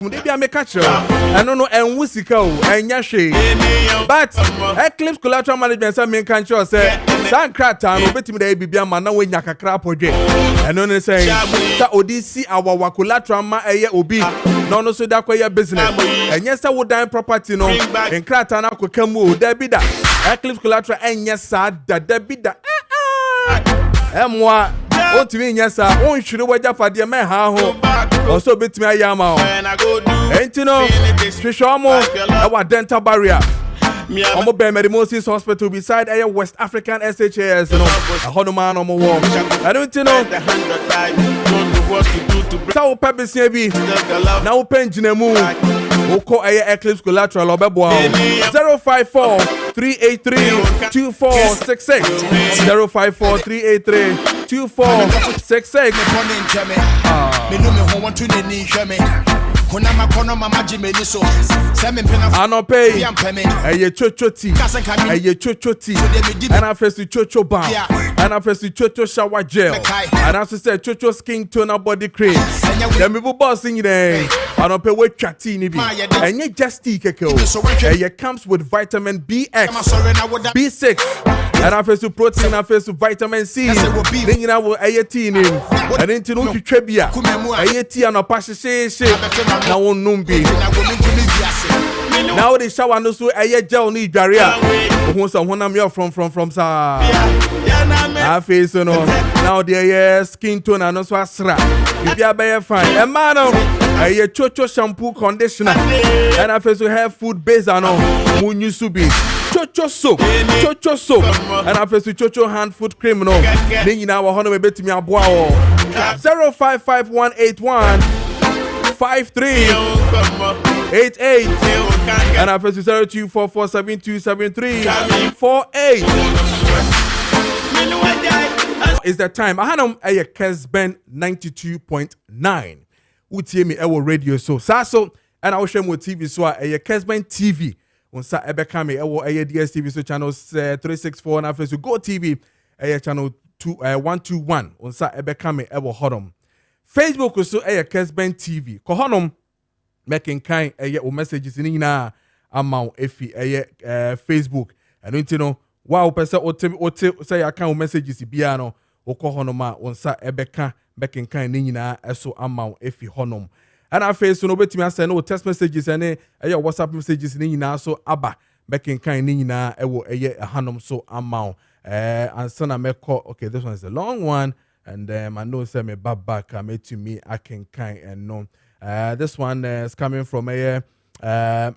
Maybe I make catch you. I don't know and wusika and yashi. But Eclipse Collateral Management some men can show say San Krata no beti me dey bibia ma na wenya kakra project. And no say sa odisi our collateral ma eye obi no so da kwaya business. And yes sa wodan property no en krata na kwaka mu da bi da. Eclipse Collateral enya sa da bi da. Emwa o timi nya sa o nhwire waja fade me ha ho o so betimi ayama o enti no hwehwomo e wa dental barrier omo be Medimosis Hospital beside a West African SHAS no ahono man omo wo I don't know so pebisia bi na wo penjina mu Oko Eclipse Collateral obebo 054-383-2466 054-383-2466 Anope eye chochoti and after chocho balm and after chocho shower gel and after say chocho skin toner body cream them people bossing there anope we chati ni bi enye just keke eye comes with vitamin BX B6 and after protein after vitamin C then you know eye tea ni and into no twetwa bia eye tea anopa hye na wonum bi now the shower no so eye gel ni dware a who some honam you from sa I face no now the skin tone and so asra you be a fine e man no eye chocho shampoo conditioner and I face hair food base ano munyu subi chocho soap and I face chocho hand food cream no then you know hono me betimi aboa o 0551815388 and after 0244727348 is the time. I had a Kessben 92.9. Utie me ewo radio so and I will share more TV so a Kessben TV. On sa ebeka me ewo DSTV so channels 364 and after Go TV channel 121 on sa ebeka me ewo hodom. Facebook so Kessben TV. Ko honom making kind o messages ni na amount efi Facebook. And you know wow person o say account messages bia no o ko honom a on sa ebeka making kind ni na eso amount efi honom. And I face no betimi asend no text messages and WhatsApp messages ni na so aba making kind ni na ewo hanom so amount and son ameko okay this one is a long one. And I know say me back made to me I can kind and no. This one is coming from a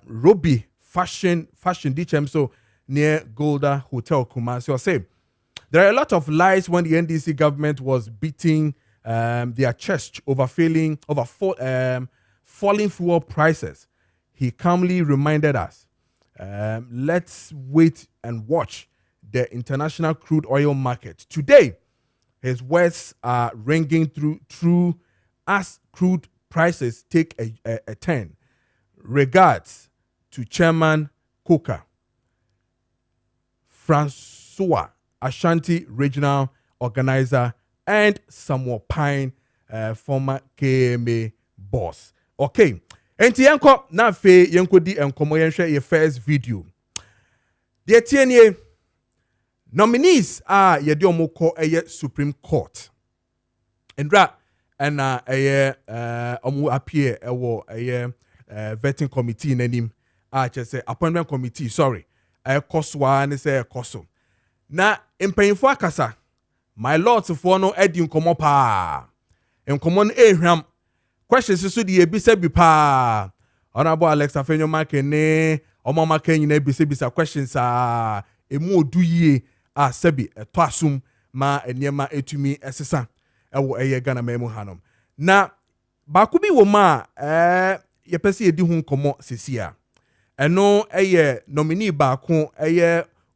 Robbie fashion DHM so near Golda Hotel Kumasi. So say there are a lot of lies when the NDC government was beating their chest over falling fuel prices. He calmly reminded us, let's wait and watch the international crude oil market today. His words are ringing through as crude prices take a turn. Regards to Chairman Coker, Francois Ashanti Regional Organizer, and Samuel Pine, former KMA boss. Okay. Enti yanko na fe yanko di enkomo yenhwe ye first video. De tienie nominees are yedi omoko Supreme Court. Endra and omu appear ewo vetting committee nanim just say appointment committee sorry koswa ne say koso. Na mpanyimfo akasa my lords for no edi nkomo pa. Nkomo no ehwam questions so the ebisa bi pa. Honorable Alex Afenyo Maakye ne omo Maakye nyina ebisa questions emu odu yie sebi eto asum ma eniema etumi esesa ewo Ghana memu hanom na baako bi wo ma ye pese edi hu nkomo sesia eno nominee baako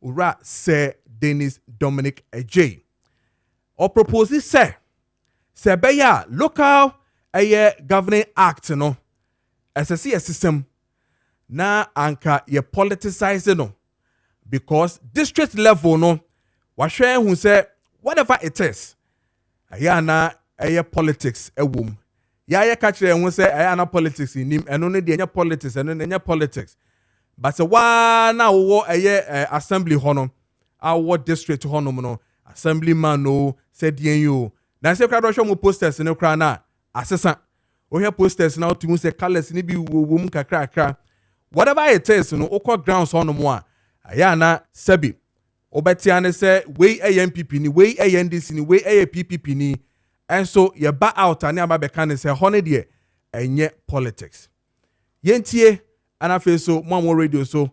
ura Sir Dennis Dominic Ejay or propose say beya local governing act no SSC system na anka ye politicize no because district level no wahwe hu say whatever it is ayana politics ewom ya ye ka kire ho say ana politics nim eno ne de nya politics eno ne nya politics but wa na wo assembly ho no our district ho no no assemblyman no said you na say kra do hwe mo posters ne kra na asesa o here posters na otumu say colors ni bi wo mu kakra whatever it is no okọ grounds ho no mo a ya na sabi obetia ne say we MPP ni we NDC ni we PPP ni and so ye ba out ani aba be kan say ho ne de enye politics yentie ana fe so mo radio so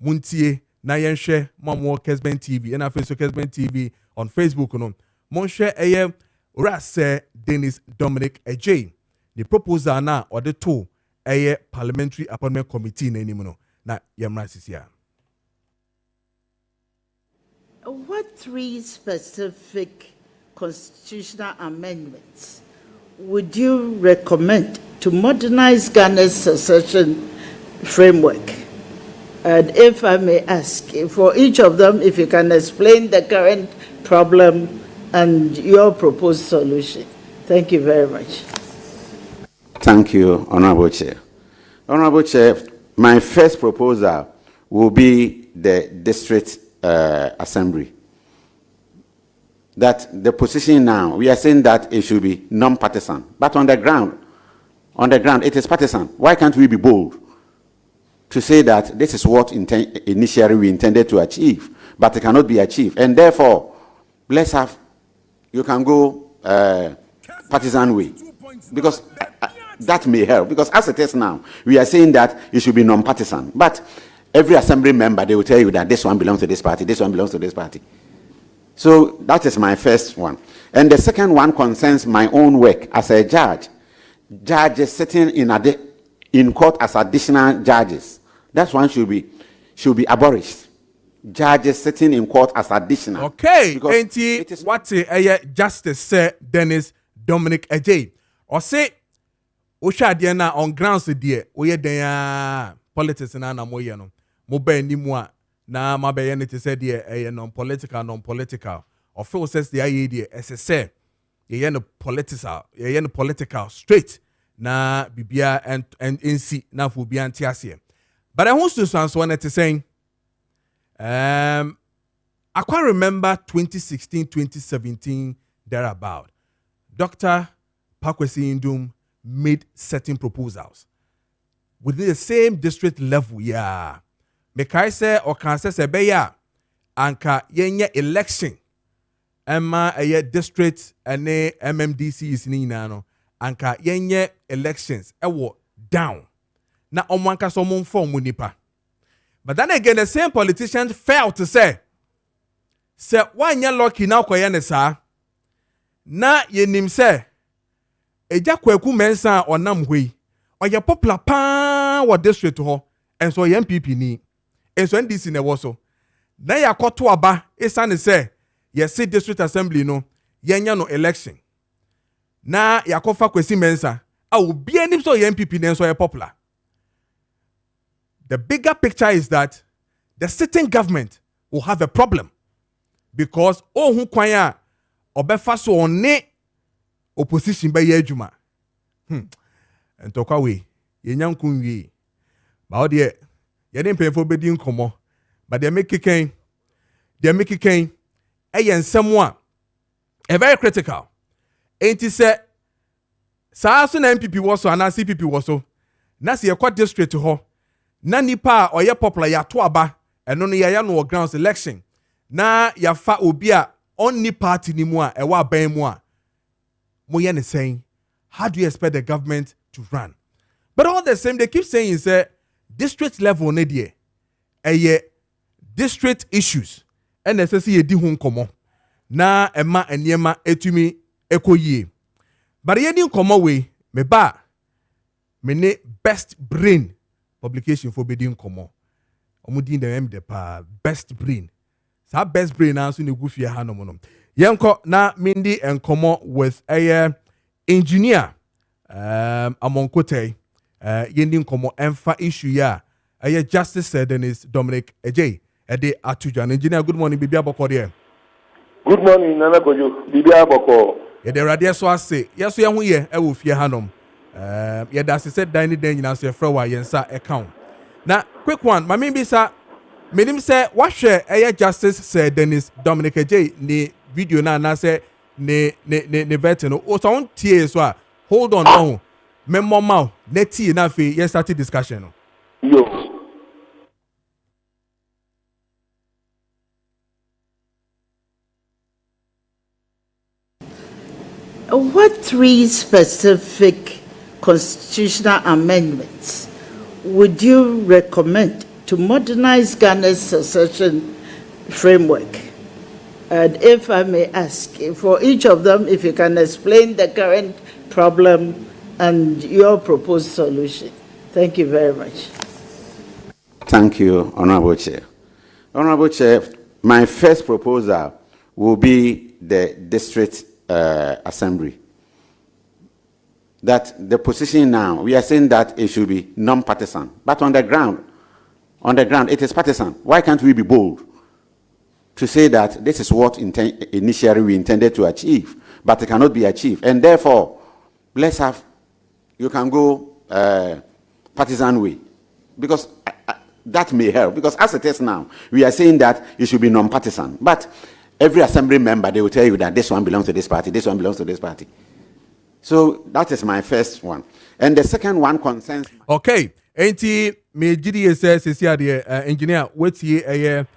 muntie na yenhwe mo Kessben TV ana fe so Kessben TV on Facebook no mo hwe Rase Dennis Dominic Ejay the proposal na or the two parliamentary appointment committee na enimu no na yemra sisia. What 3 specific constitutional amendments would you recommend to modernize Ghana's succession framework? And if I may ask, for each of them, if you can explain the current problem and your proposed solution. Thank you very much. Thank you, Honorable Chair. Honorable Chair, my first proposal will be the district assembly. That the position now, we are saying that it should be non-partisan. But on the ground, it is partisan. Why can't we be bold to say that this is what initially we intended to achieve, but it cannot be achieved? And therefore, let's have, you can go partisan way. Because that may help. Because as it is now, we are saying that it should be non-partisan. But every assembly member, they will tell you that this one belongs to this party, this one belongs to this party. So that is my first one. And the second one concerns my own work as a judge. Judges sitting in court as additional judges. That one should be abolished. Judges sitting in court as additional. Okay. Enti what Justice Sir Dennis Dominic Ejay. Or say Oshadie na on grounds de oye den politics na moye no. Mo ba ni mu a na ma be ye ne te say de non-political. Or feel says the idea as say ye no political straight na bibia and NC na fu bia antiase. But I want to answer one to saying I can't remember 2016, 2017 thereabout. Dr. Pakwesi Indum made certain proposals within the same district level. Yeah, mekai say or can say beya anka yenye election emma district ene MMDC is ni no anka yenye elections ewo down na omanka so mon form nipa. But then again the same politicians failed to say wanya lucky na koye ne saa na yenim say eja kwaku mensa onam hwei oye popular pa wo district ho enso ye MPP ni enso NDC ne wo so na yakoto aba esane say yes district assembly no yenya no election na yakofa kwesi mensa obi anim so ye MPP ne enso ye popular. The bigger picture is that the sitting government will have a problem because who kwanya obefa so one opposition be adwuma entokwa we yenyankun wie ba o de ye dem penfo bedi nkomo but they make ken ensem a very critical enti se saa so na MPP wo so ana CPP wo so na se ye kwa district ho na nipa oye popular ya to aba eno no ya no grounds election na ya fa obi a on party ni mu a e wa ban mu a mo ye ne saying how do you expect the government to run? But all the same they keep saying is district level ne de district issues and necessary ye di ho nkomo na ema eniema etumi ekoyie. But ye di nkomo we me ba me ne best brain publication for bidding komo omudin dem de pa best brain sa best brain na so ne gufie ha no mo yenko na mindi enkomo with a engineer amonkotei yendi nkomo emfa issue ya Justice said Dennis Dominic Ejay ede atuja engineer. Good morning bibia boko there. Good morning Nana Kojo bibia boko ye de radio so ase yeso ye ho ye e wo fie hanom Yeah, that's it. Said Danny then you know say for yensa account. Now, quick one. My mean be sir. Menim say what share justice said Dennis Dominic J ni video na say ne veteran. O so on tie so hold on oh. Memo ma na tie na fe yes start discussion no. Yo. What three specific constitutional amendments would you recommend to modernize Ghana's succession framework? And if I may ask, for each of them, if you can explain the current problem and your proposed solution. Thank you very much. Thank you, Honorable Chair. Honorable Chair, my first proposal will be the district assembly. That the position now, we are saying that it should be non-partisan. But on the ground, it is partisan. Why can't we be bold to say that this is what initially we intended to achieve, but it cannot be achieved? And therefore, let's have, you can go partisan way. Because that may help. Because as it is now, we are saying that it should be non-partisan. But every assembly member, they will tell you that this one belongs to this party, this one belongs to this party. So that is my first one. And the second one concerns... Okay. Enti me GDA says engineer what's here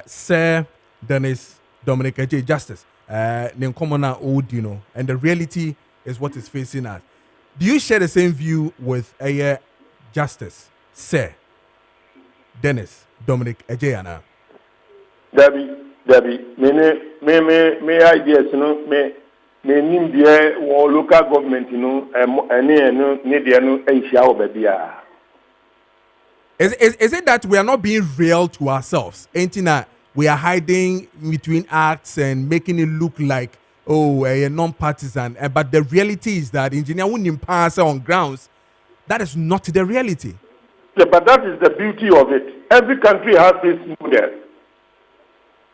Sir Dennis Dominic J Justice Ninkomona Odino, and the reality is what is facing us. Do you share the same view with Justice Sir Dennis Dominic Ejayana? Debbie, me ideas, you know, me nim there or local government, you know, and need no Is it that we are not being real to ourselves? Ain't that we are hiding between acts and making it look like a non-partisan? But the reality is that engineer wouldn't pass on grounds. That is not the reality. Yeah, but that is the beauty of it. Every country has this model.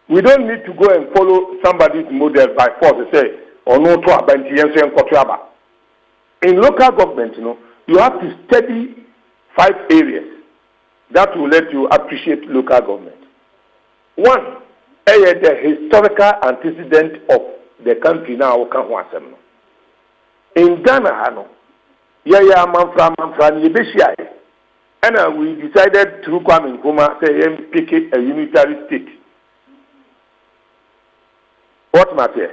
We don't need to go and follow somebody's model by force to say, or no to abandon. In local government, you know, you have to study 5 areas that will let you appreciate local government. One, the historical antecedent of the country now. In Ghana, and we decided through Kwame Nkrumah say pick a unitary state. What matter?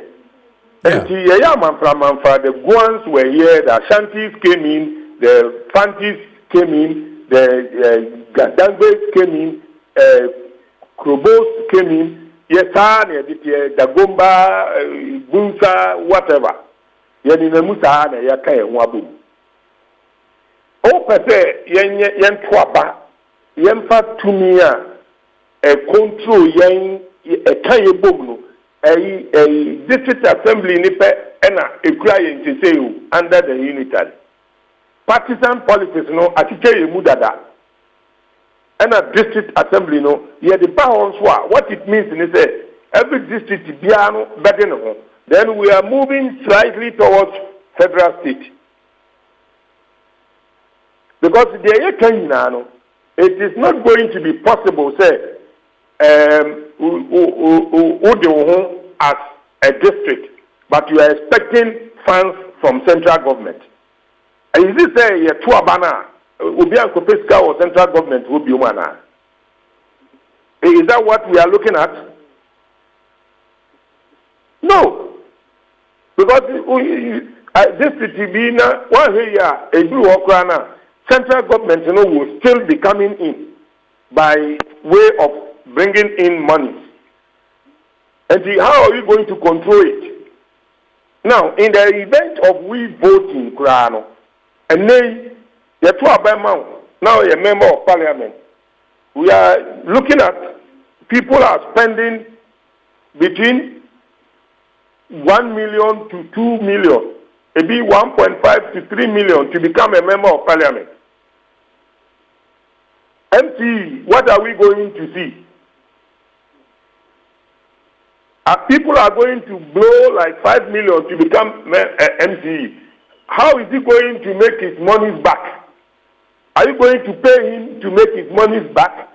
Yeah. The Guans were here, the Ashantis came in, the Fantis came in, the Gadangwes came in, Krobos came in, Yesan, Dagomba, Bunsa, whatever. Yeninamusa, Yaka, Wabu. Oh, Pete, Yen Twaba, Yemfa Tumia, a control Yen, a Kaya Bogno. A district assembly nipe ena ekura to say under the unitary partisan politics no atike yemu dada ena district assembly no ye the balance what it means is say every district bia no bede no then we are moving slightly towards federal state because the yekan no it is not going to be possible say as a district, but you are expecting funds from central government. And is this a Tuabana, Ubian Kopeska or central government will be humana? Is that what we are looking at? No. Because district Tibina, one here, a blue Okrana, central government will still be coming in by way of bringing in money. And how are we going to control it? Now, in the event of we voting, Kurano, and then you're now a member of parliament, we are looking at people are spending between 1 million to 2 million, maybe 1.5 to 3 million to become a member of parliament. MC, what are we going to see? People are going to blow like 5 million to become MCE. how is he going to make his monies back? Are you going to pay him to make his monies back?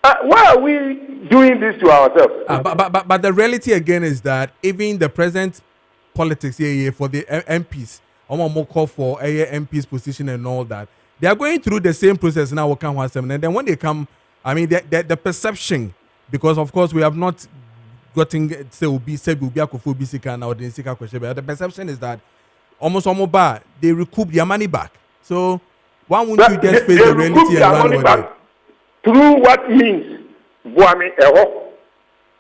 Why are we doing this to ourselves? But the reality again is that even the present politics here for the MPs, more call for MPs position and all that, they are going through the same process now. And then when they come, I mean, the perception, because of course we have not gotten say will be Sika now the Sika question, but the perception is that almost they recoup their money back. So why wouldn't you just face the reality and run with it? Through what means?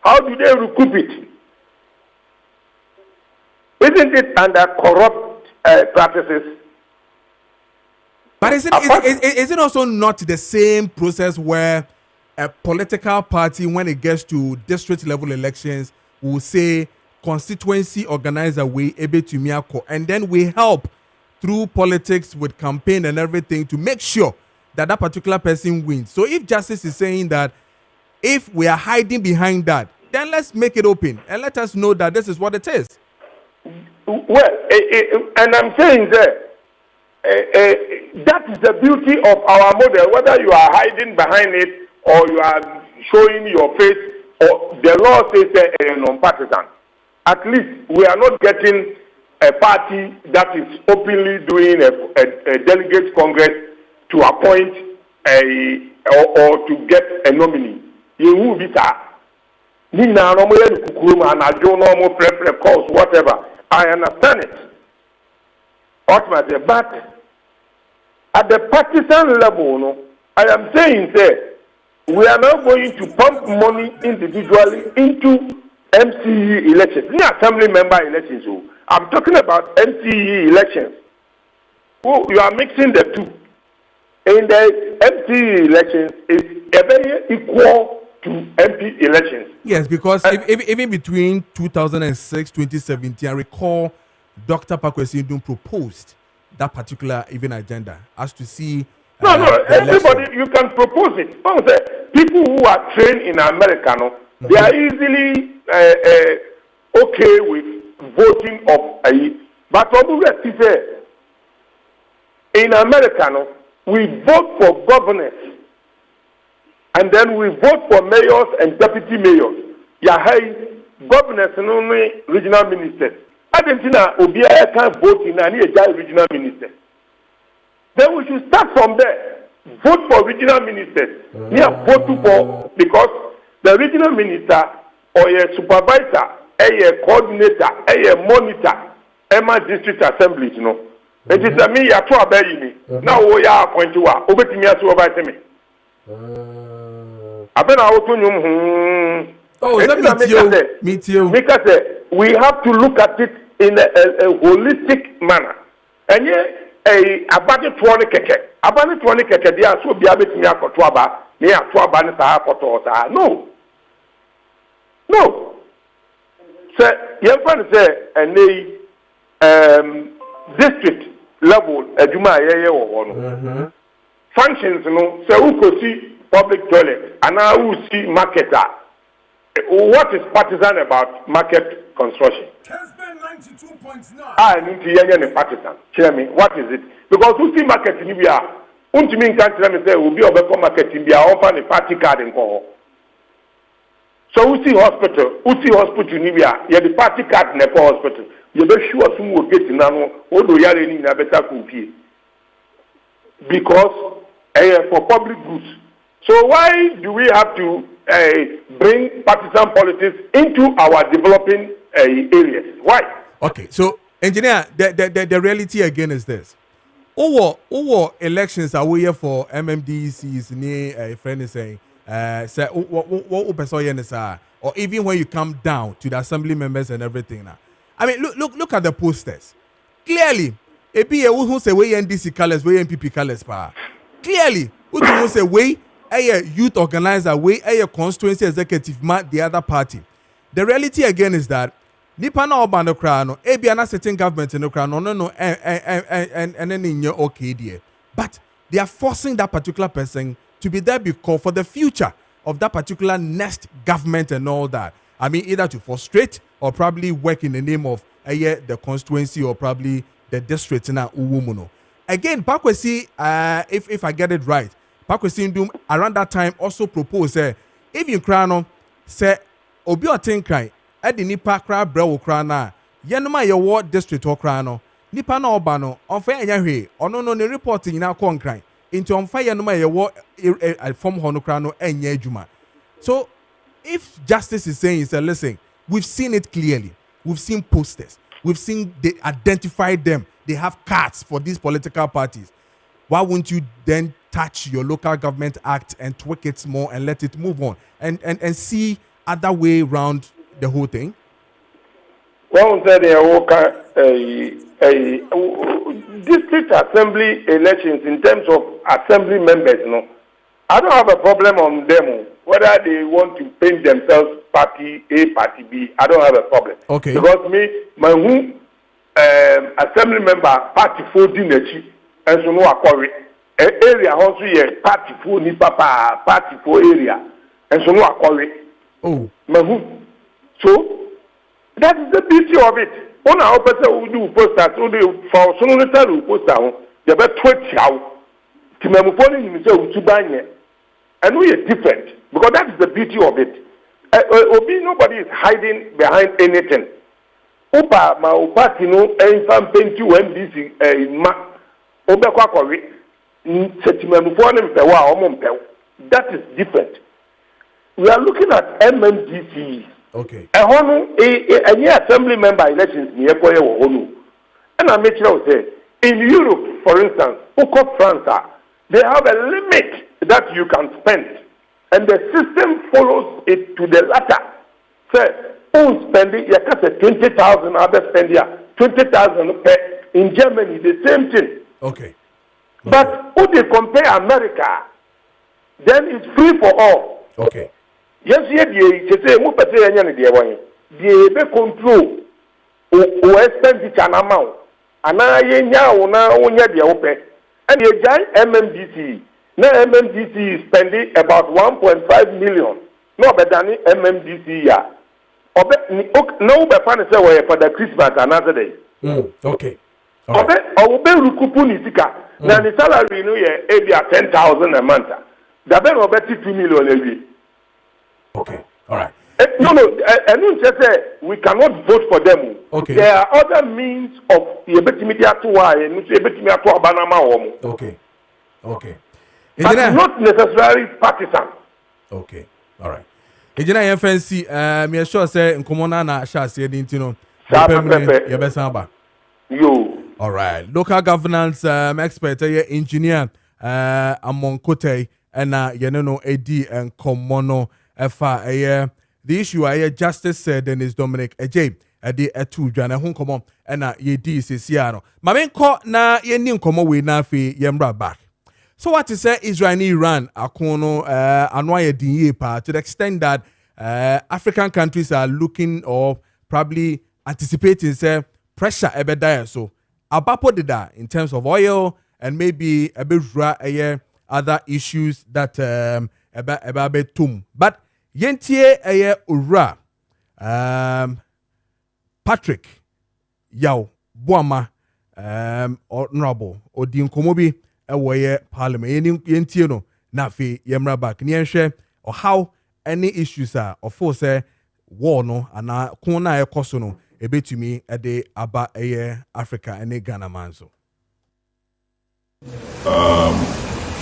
How do they recoup it? Isn't it under corrupt practices? But is it also not the same process where a political party, when it gets to district level elections, will say constituency organizer way able to miyako, and then we help through politics with campaign and everything to make sure that that particular person wins. So if justice is saying that if we are hiding behind that, then let's make it open and let us know that this is what it is. Well, and I'm saying that that is the beauty of our model. Whether you are hiding behind it or you are showing your face, or the law says non-partisan. At least we are not getting a party that is openly doing a delegate congress to appoint or to get a nominee. You will be whatever. I understand it. Ultimately, but at the partisan level, I am saying that we are now going to pump money individually into MCE elections, not assembly member elections. I'm talking about MCE elections. Oh, you are mixing the two. In the MCE elections, it's very equal to MP elections. Yes, because even between 2006, 2017, I recall Dr. Pakwesi proposed that particular even agenda as to see. Everybody, you can propose it. People who are trained in America, they are easily okay with voting of but in America, we vote for governors and then we vote for mayors and deputy mayors. Governors and only regional ministers. Argentina, Obia can't vote in any regional minister. Then we should start from there. Vote for regional ministers. Vote for, because the regional minister or a supervisor, a coordinator, a monitor, Emma district assemblies, It is a me, ya to obey me. Now we are appointed to obey me as supervise me. Abena Otunyum. Oh, let me too. Because we have to look at it in a holistic manner. And a budget 20 keke. A budget 20 keke, they are so be able to me for Twaba. They are Twaba and Saha. No. So, your friend say, and district level, Juma or functions, so who could see public toilet, and now who see marketer. What is partisan about market construction? Kessben 92.9. I need to hear any partisan. Tell me, what is it? Because who see market in Libya, Untimin can't tell me say, will be over market in Libya, offer a party card in Congo. So who see hospital in Libya, you have the party card in the hospital. You be sure some will get in now, although you are in a better compete. Because for public goods. So why do we have to bring partisan politics into our developing areas? Why? Okay, so engineer, the reality again is this: over elections are we here for MMDCs near a friend is saying, say or even when you come down to the assembly members and everything now. I mean, look at the posters. Clearly, who say we NDC colors, we NPP colors, clearly, who say we a youth organizer, we a constituency executive man, the other party. The reality again is that nipa na oba no kra no e bia na sitting government no kra no and then in your okay there. But they are forcing that particular person to be there because for the future of that particular next government and all that. I mean, either to frustrate or probably work in the name of the constituency or probably the district na uwumuno. Again, Pakwesi, if I get it right, Pakwesi Ndum around that time also proposed if you crano say obi otenkan e di nipa kra brewo kra na yenoma ye wo district okra no nipa na oba no onfa enya hwe ono no ne report nyina konkran into onfa yenoma ye wo form hono kra no enya adwuma. So if justice is saying, say, listen, we've seen it clearly, we've seen posters, we've seen they identified them, they have cards for these political parties, why won't you then touch your local government act and tweak it more and let it move on and see other way around the whole thing? One said district assembly elections in terms of assembly members, no, I don't have a problem on them whether they want to paint themselves party A, party B. I don't have a problem. Okay. Because my assembly member party 14 and so no acquire area also here party 4 ni papa party 4 area and so no acquire. Oh. So that is the beauty of it. On our person who do posters, who do for so no tell poster, they be 20 out. Timamuponi ni say utubanye. And we are different because that is the beauty of it. Nobody is hiding behind anything. Opa ma opati no enfam penti MDC ma obekwa kwawe setimamufo ne mpewa omo mpew. That is different. We are looking at MMDC. Okay. Any assembly member elections ni ekoye wo honu. And I make sure say in Europe, for instance, France, they have a limit that you can spend, and the system follows it to the latter. Say, spending, you can say 20,000, other spending 20,000 in Germany, the same thing. Okay. But if they compare America, then it's free for all. Okay. Yes, you say, mo pese yanya ni die wan. Die be control o expenditure na amount. Ana yenya wo na wonya die wo pe. And the giant MMDC. Now MMDC is spending about 1.5 million. No better than MMDC ya. No be fan say we for the Christmas another day. Okay. Obe rukupu ni sika. Na the salary no ye e 10,000 a month. Da be no be 2 million a year. Okay. All right. No, I don't say we cannot vote for them. Okay. There are other means of the media to why and media to abanama. Okay. Okay. But not necessarily partisan. Okay. All right. Ejina FNC, me sure say nkomona na sha se din tino. Yo. All right. Local governance expert, engineer, among Kote, and no AD and Komono FA. The issue I justice said Dennis Dominic Ej ade atu dwana ho komo na ye di sesia no mame nko na ye ni nkomo we na afi ye mbra back. So what is Israel and Iran akono anwa ye din ye pa to the extent that African countries are looking or probably anticipating say pressure ebe there so abapo dida in terms of oil and maybe a bit other issues that ebe tum but yentie ura Patrick Yaw Boama honorable odi nkomo bi ewoye parliament yentie no na fe yemra back ni enhwe or how any issues are of course war no ana kon na ekoso no ebetumi ede aba Africa and Ghana manzo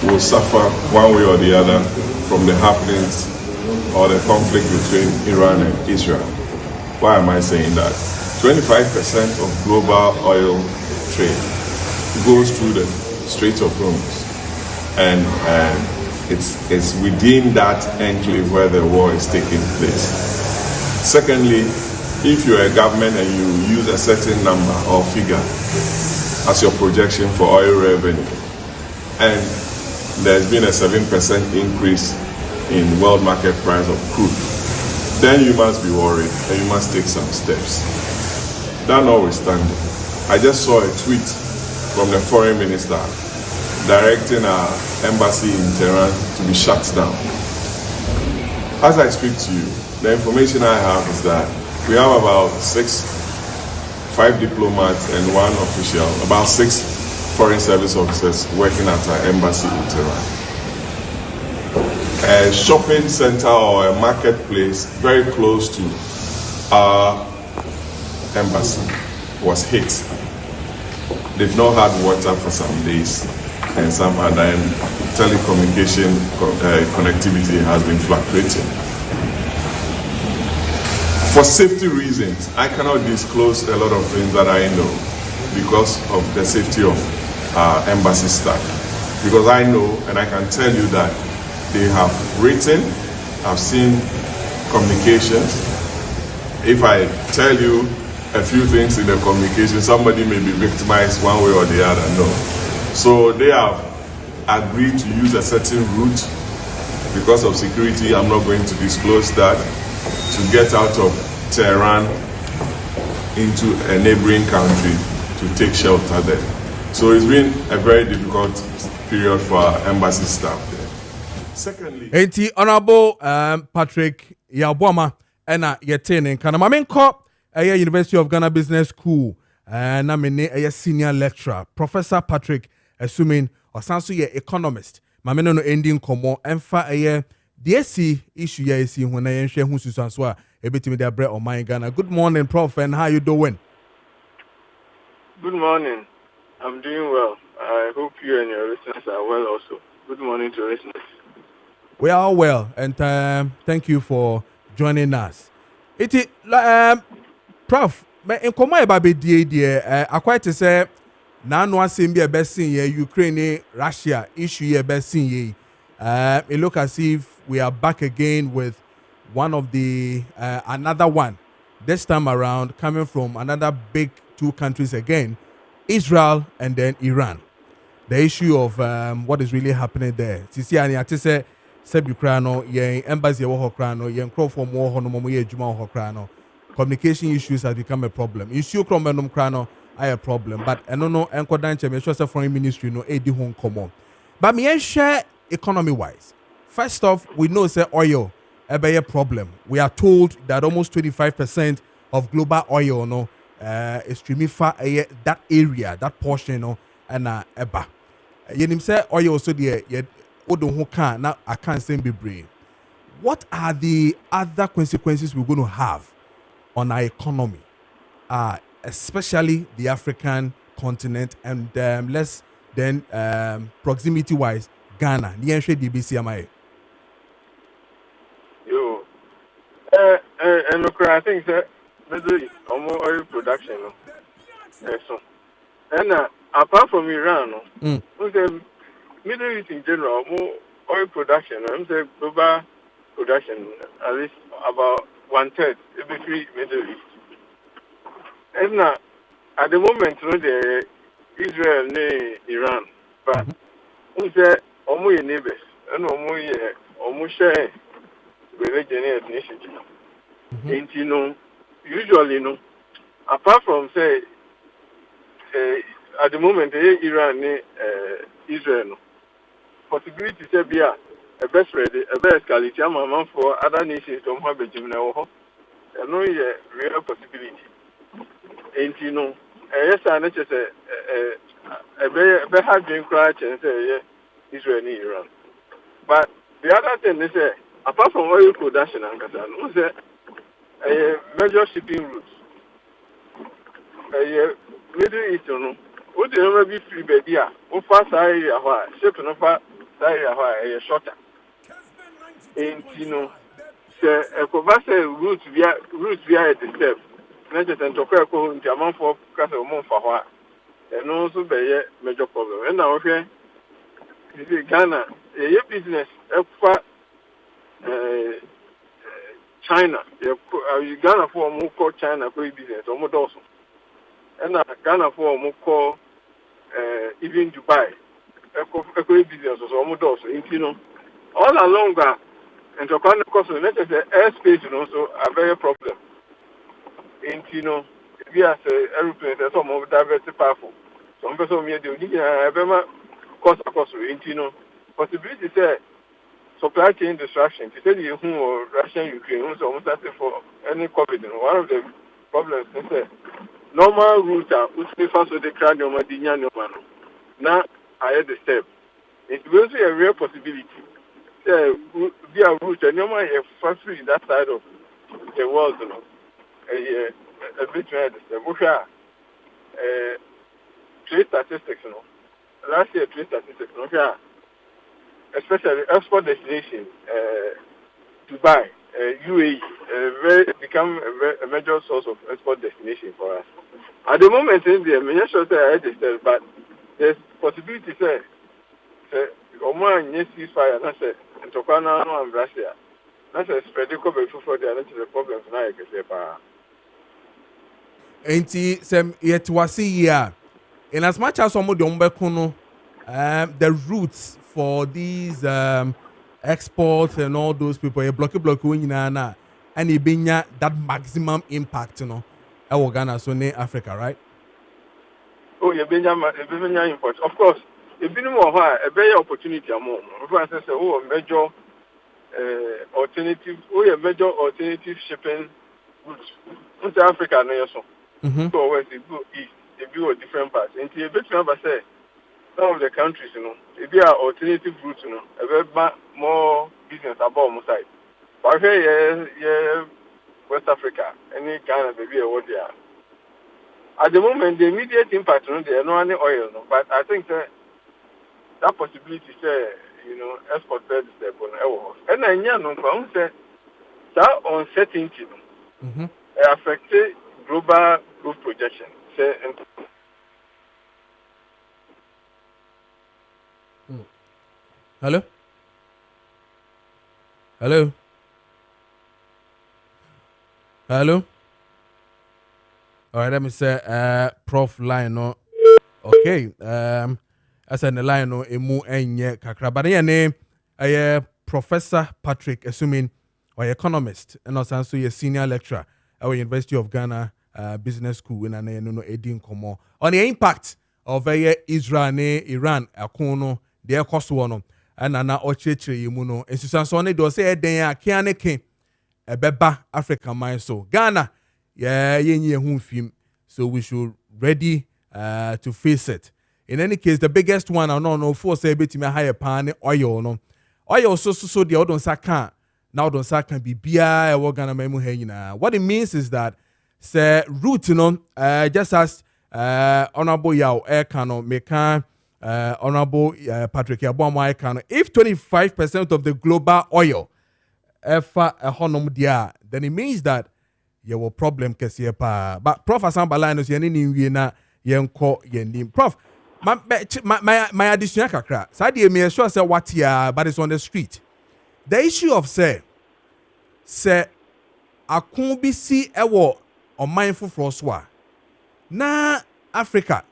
will suffer one way or the other from the happenings or the conflict between Iran and Israel. Why am I saying that? 25% of global oil trade goes through the Strait of Hormuz, and it's within that enclave where the war is taking place. Secondly, if you're a government and you use a certain number or figure as your projection for oil revenue, and there's been a 7% increase in world market price of crude, then you must be worried and you must take some steps. That notwithstanding, I just saw a tweet from the foreign minister directing our embassy in Tehran to be shut down. As I speak to you, the information I have is that we have about 6 5 diplomats and 1 official, about 6 foreign service officers working at our embassy in Tehran. A shopping center or a marketplace very close to our embassy was hit. They've not had water for some days, and some other telecommunication connectivity has been fluctuating. For safety reasons, I cannot disclose a lot of things that I know because of the safety of our embassy staff. Because I know and I can tell you that they have written, I've seen communications. If I tell you a few things in the communication, somebody may be victimized one way or the other. No. So they have agreed to use a certain route. Because of security, I'm not going to disclose that, to get out of Tehran into a neighboring country to take shelter there. So it's been a very difficult period for our embassy staff there. Secondly, Enti Honorable Patrick Yabwama ena yetene kana mamenko University of Ghana Business School na mene senior lecturer Professor Patrick assuming osanso ye economist mameno no ending komo emfa DSC issue ya isi huna yenhwe hu susanso a ebetimi de abre on my Ghana. Good morning, Prof, and how you doing? Good morning. I'm doing well. I hope you and your listeners are well also. Good morning to listeners. We are all well, and thank you for joining us. It is Prof, in Koma Baby DA, I quite to say, now no one seems be a best thing here, Ukraine, Russia issue here, best thing here. It look as if we are back again with one of the, another one, this time around, coming from another big 2 countries again, Israel and then Iran. The issue of what is really happening there. Sisi ani ati se Ukraine yen embassy wo Ukraine yen crofom wo ho no mo ye adwuma wo Ukraine. Communication issues have become a problem. Issue from enum Ukraine a problem, but eno no enkodan che me sure say foreign ministry no edi ho nkomo. But me share economy wise. First off, we know say oil a problem. We are told that almost 25% of global oil no is streaming far that area, that portion no and eba. Yenim say oil also there odon ho kan na akan sem bebre. What are the other consequences we're going to have on our economy, especially the African continent, and less than proximity wise Ghana? DBC Yo, and look, I think that Middle East oil production. So, and apart from Iran, Middle East in general, more oil production. I'm saying global production, at least about 1/3 every Middle East. And at the moment, the Israel and Iran, but we say almost neighbors and almost share religion and ethnicity. And usually, apart from say at the moment, Iran and Israel. Possibility to be a best ready, a best quality amount for other nations to have a gymnasium. There no real possibility. And yes, I know just a very hard dream crash and say Israel and Iran. But the other thing is apart from oil production and Kazan, a major shipping routes. Middle East, what do you be free baby? What fast area? Ship no far. Area shorter. And the Kovase route via the step. Not just to go into a month for Castle Month for what. And also be a major problem. And now, okay, Ghana, a business, China, Ghana for more call China for business, almost also. And Ghana for more call even Dubai. Eco business was almost also. All along that, and to kind of cost of not just the airspace, also a very problem. We are aeroplanes that some of diversity powerful. Some person here do need a very cost across. Possibility say supply chain disruption. To tell you who or Russian Ukraine, who's almost started for any COVID. One of the problems is normal route which prefers to the crowd no madinya no man. Now I had the step. It will be a real possibility. Be a route and no man factory that side of the world, you know. A bit red step. Trade statistics, you know. Last year trade statistics, you know, especially export destination, Dubai, UAE, become a major source of export destination for us. At the moment, in the I'm sure I registered, but there's possibility, say, Oman, yes, ceasefire, that's it, and Tokana, no, and Russia. That's a spread the cover for the problems now, I can say, Enti sem yet wasi here. In as much as some of the routes for these exports and all those people, block when na and it being that maximum impact, you know, our Ghana, so near Africa, right? Oh, you've been import. Of course, it's been more high, a better opportunity among. For instance, a major alternative, a major alternative shipping routes into Africa, no, so. So west, it go east, it go different parts. And to a bit number say, some of the countries, you know, it be our alternative routes, you know, a bit more business above my side. But here, yeah, West Africa, any kind of maybe what they are. At the moment, the immediate impact, you know, there are no any oil, no, but I think that possibility, say, you know, export bed step on our and I know, say that uncertainty, affected global growth projection. Say, Hello? Hello? Hello? All right, let me say, Prof line, no. Okay, I said the line, no, emu enye kakra. But your name, Professor Patrick, assuming, or economist, and also so senior lecturer at the University of Ghana Business School in an Edin Komo on the impact of Israel and Iran, Akono, their cost one, and Nana Ocheche Yimuno, and Susan Sonne do say, they are Kianeke, a beba Africa mine. So Ghana, yeah, ye film, so we should ready to face it. In any case, the biggest one, I don't know, for say, bit me higher pan oil, no oil, so the Odon Saka. Now don't say can be beer or Ghana memu hanging. What it means is that say root, you know, just as honorable Yao Ekano Mekan honorable Patrick Yaboma Ekano, if 25% of the global oil ever a honum dia, then it means that you will problem kesiye pa. But Prof Asambala knows yani ni na yenko yenim. Prof, my addition kakra. Sadi me sure say what ya, but it's on the street. The issue of say akun bi si ewo omanfo froswa na Africa,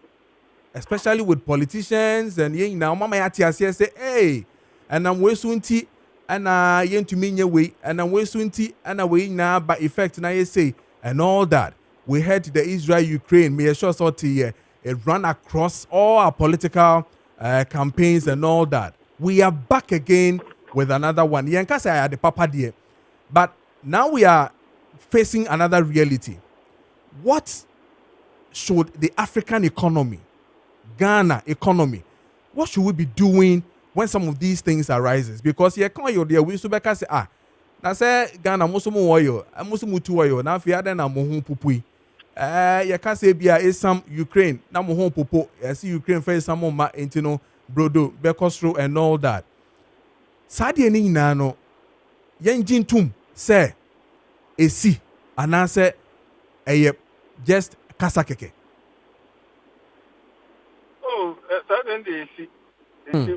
especially with politicians and yen na mama ya tiase say hey and am we sunti ana yen to me we and am we sunti ana we na by effect na ye say and all that. We heard the Israel Ukraine me sure sort it run across all our political campaigns and all that. We are back again with another one. Yankasa had the papa dear. But now we are facing another reality. What should the African economy, Ghana economy, what should we be doing when some of these things arises? Because you can't you there we so back say na say Ghana musumu oyo, musumu tu oyo, na fi ada na mohun pupui. You can say bia is some Ukraine, na mohun pupo. You see Ukraine face some ma intino brodo, bekosro and all that. Sadi eni na no yen jintum say esi anase eye just kasa keke. Oh, suddenly esi we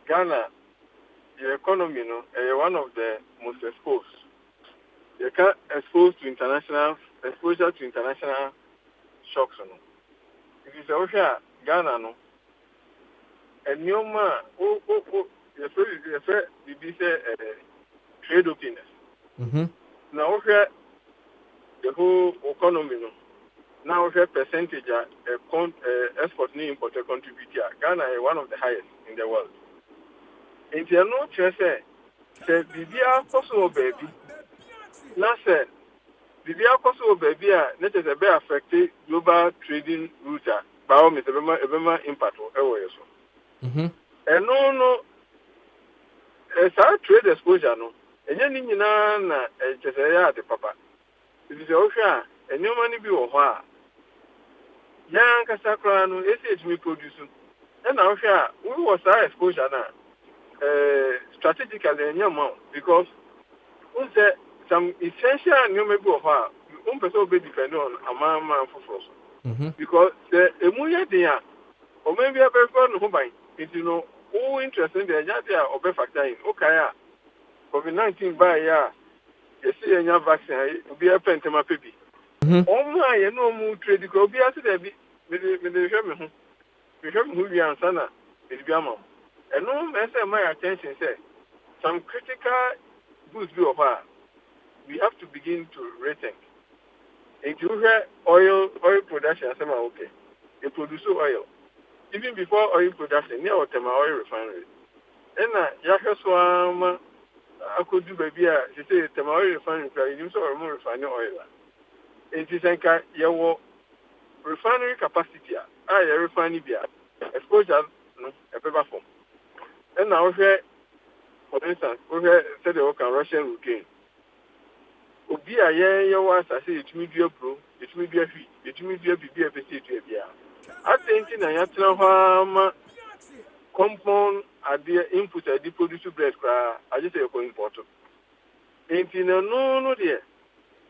Ghana, your economy, no, one of the most exposed. You can't exposure to international shocks, no. If you say Ghana, no, and your man, you say trade openness. Now the whole economy, no. Now percentage export and import contributor. Ghana is one of the highest in the world. And you know, say the possible baby. Now say bibi akoso baby a net is a be affect global trading route ba o me se be impact e wo yeso no trade exposure no enye ni nyina na chese ya de papa bibi se o hwa enyoma ni bi wo ho a ya nkasa kra no esi me produce and o hwa we was our exposure na strategically enyoma because we say some essential nyoma bi wo ho a person be depend on amama for because the emuya dia o me bi abefo no ho ban it no who interested in the area of a factor in okay COVID-19 by ya you see any vaccine be a pentama baby my you know mu trade go be as there be me who we answer na be am and no me say my attention say some critical goods be of we have to begin to rethink. If you hear oil production, say okay, they produce oil. Even before oil production, near Otema oil refinery. And Yakaswam, I could do baby, she said, Tema oil refinery, you saw more refining oil. It is like your refinery capacity, refinery beer, exposure, a paper form. And now, here, for instance, we said the Russian Ukraine. Obi a ye was I say it may be a pro, it may be a fee, it may be a BBFC to a beer. I think in a yatram compound at the input at the produce bread cry, I just say a important. Ain't in a no, dear.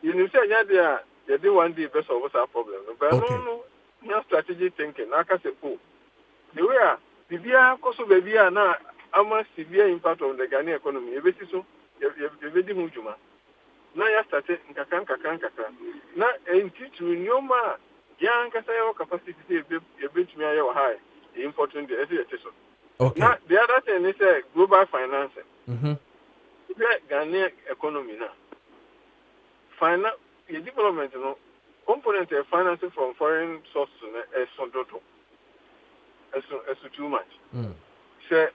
You know, say, yeah, they do one day best of us our problem. But no, strategic thinking. Like I say, the way the beer, Koso baby, are now a much severe impact on the Ghanaian economy. You bet so, you bet the na ya start nkaka na entitu nyoma ya nkasa ya capacity say e betumi aye wa high important the so okay na the other thing is global financing Ghanaian economy na the development no component of financing from foreign sources is too much say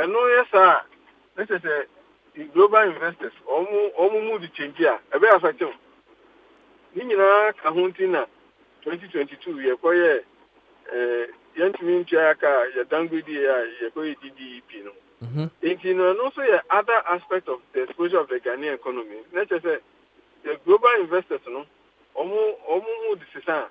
no yes this is the global investors omu mu di change a ebe affect them ni nyina ka huntina 2022 ye koye yantimi ntia ka ya dangudi ya ye koye DDP no no also ye other aspect of the exposure of the Ghanaian economy let's say the global investors no omu mu di sisan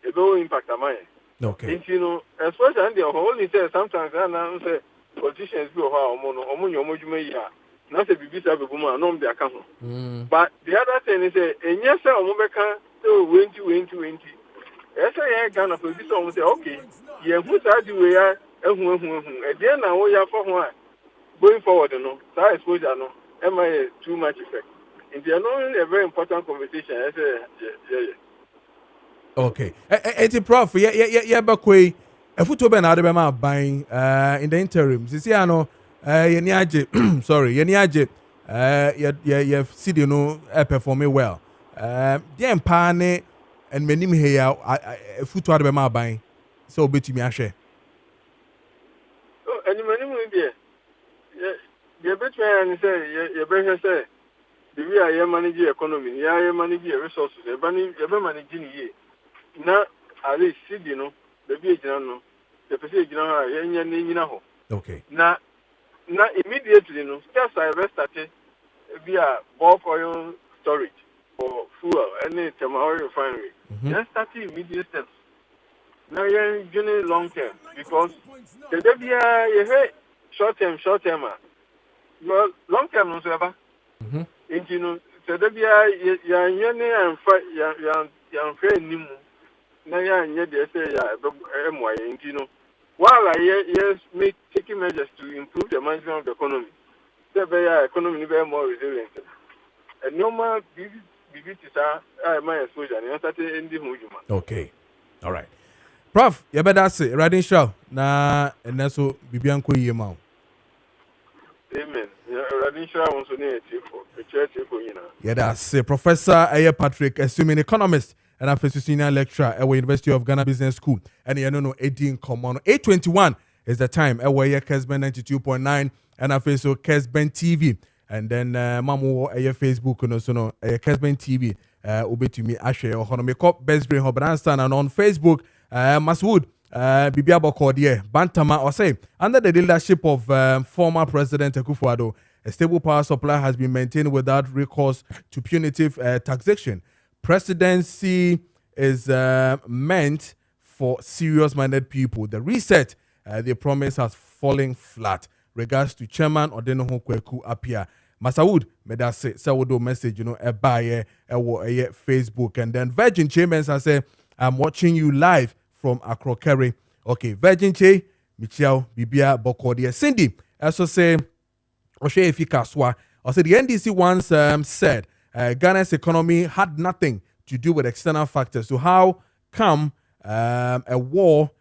e go impact amay okay no exposure and the only say sometimes na say politicians be omu nyomo djuma ya not a BBC Abuma, no, they account. But the other thing is, and yes, sir, Omobeka, so 20. Yes, I can of this one say, okay, yeah, who's at the way, and then now we are for one going forward, no, that exposure, no, am I too much effect? And they are not a very important conversation. I say, okay, and Prof, yeah, Bakwe, a football and other buying in the interim. Sisiano. Yeniaje, sorry, Yeniaje, you see, you know, performing well. Yeah, Pane and many here, a foot out of my buying. So, between me, I share. Oh, and many more dear. You bet me and say, you better say, the way I manage economy, I manage resources, you managing ye. Now, at least, you know, the BH, the Pacific, you know, okay. Now, immediately, you know, just I started via bulk oil storage for fuel, any oil refinery. Just started immediate steps. Now you're doing long term because the you short term, well, long term no ever. You know, so you're and fight, you're fair nimu. Now you're say you know. While I make taking measures to improve the management of the economy, the economy is more resilient. And normal my exposure and started in the okay, all right, Prof. You better say riding show na and that's so Bibianco Yemau. Amen. Riding show also near the church. Yeah, that's Professor Aye Patrick, assuming economist. And I'm a senior lecturer at the University of Ghana Business School. And you know, 18 common. 8:21 is the time. At Kessben 92.9. And I so Kessben TV. And then Mamu Facebook and also Kessben TV. obetumi ahwe ohono me cop best brain hobranstan and on Facebook Maswood Bibia Bokodie Bantama or say under the leadership of former President Akufo-Addo, a stable power supply has been maintained without recourse to punitive taxation. Presidency is meant for serious-minded people. The reset they promise has fallen flat. Regards to Chairman Odenoho Kweku Apia. Masawood, medase sawodo message, buy Facebook, and then Virgin Chambers I say, I'm watching you live from Akrokere. Okay, Virgin Che, Michelle, Bibia, Bokodia, Cindy. Also say, Oshe Efikaswa. Also the NDC once said Ghana's economy had nothing to do with external factors. So how come a war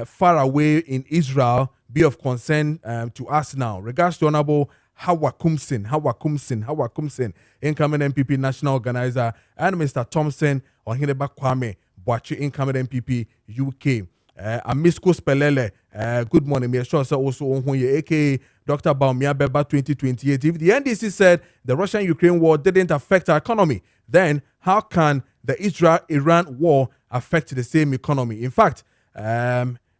far away in Israel be of concern to us now? Regards to Honorable Hawa Kumsin, incoming MPP national organizer, and Mr. Thompson Ohineba Kwame Boachi, incoming MPP UK. Amisko Spelele, good morning. Me sure so also on aka Dr. Baumia Beba 2028. If the NDC said the Russian-Ukraine war didn't affect our economy, then how can the Israel-Iran war affect the same economy? In fact,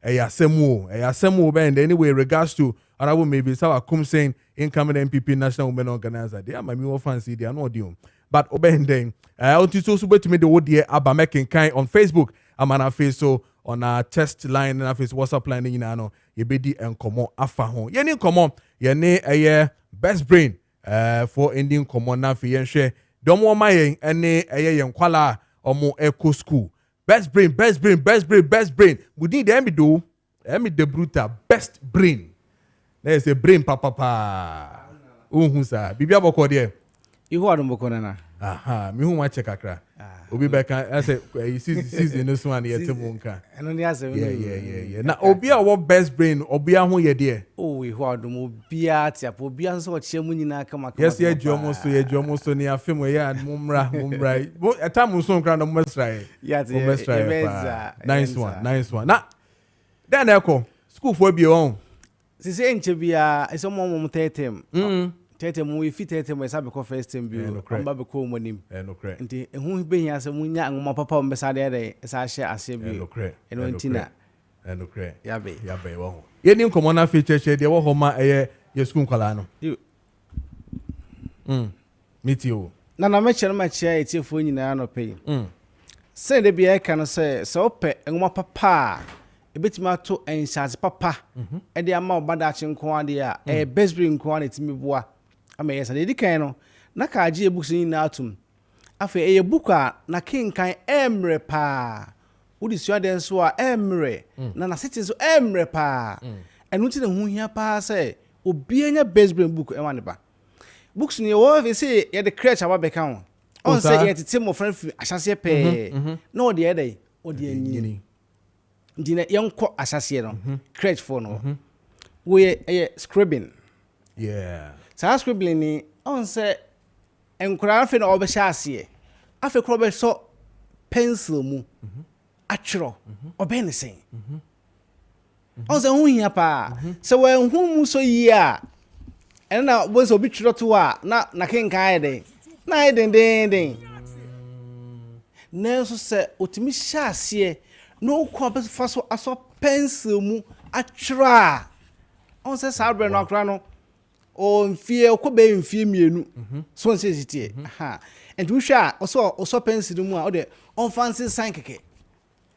Eyasemu bend anyway regards to Honorable maybe Sawa Kumsin, incoming MPP national women organizer. They are my new fancy, they are not doing. But obending, Otiso Sube to me the word here Abamekin kind on Facebook. I'm on our face so on our test line and our face WhatsApp line in ano yebedi and komo afa hon. Yeni komo yene a best brain for ending komo na fi yenhwe. Domo mayen ene yen kwala omo eco school. Best brain. We need them do. Emi de bruta best brain. There's a brain papa. Unhusa. Bibia boko there. Ihu adumbo na. Aha, mi hu ma check akra. Obi beka I say you see no so one here table nka. Eno ni ase. Yeah. Na obi a what best brain obi a hu ye there. Oh, ihu adumbo bia tiapo bia nso o chie mu nyina kama. Yes, ye dwomo so ni afem we ya mumra. Etam so nkra na mumsra. Yes, nice one. Na then eko school for bi on. Sisi enche bia eso mom tetem. Tetem we fit tetem we sabe ko first time bi. Amba be ko monim. Nti ehu be hia se munya ngoma papa mbesa de esa hye ase bi. Eno ntina. Yabe wo. Ye ni nkomo na feature de wo ho ma eye ye school kwala no. Meet you. Na me chere ma chia etiefo nyina no pay. Say de bia ka no say ope ngoma papa ebetima ato enhyase papa e de ama obada chenko ade a best brain nko ade timi boa ama yesa de dikan no na ka age ebooks ni na atum afa eye book a na kinkan emre pa udi sua den so a emre na city so emre pa enu ti ne hu hia pa say obi anya best brain book e wane ba books ni wo fe say ye de crèche aba beka ho on say ye tete mo friend ahyase pe na ode ye dey ode anyi Dina yanko asase no crèche for no we scribbling sa scribbling ni on say enkura fe na obehya ase afe kro be so pencil mu atwero obene sen on say hu hia pa se we hu mu so yi a ena wo so bi twero to a na kenkan de na den na so se otimi hya ase no kwa faso aso pencil mu atwera on se sabre no akra no o mfie ko be mfie mienu so on se sitie aha and we sha also pencil mu a o de on fancy sign keke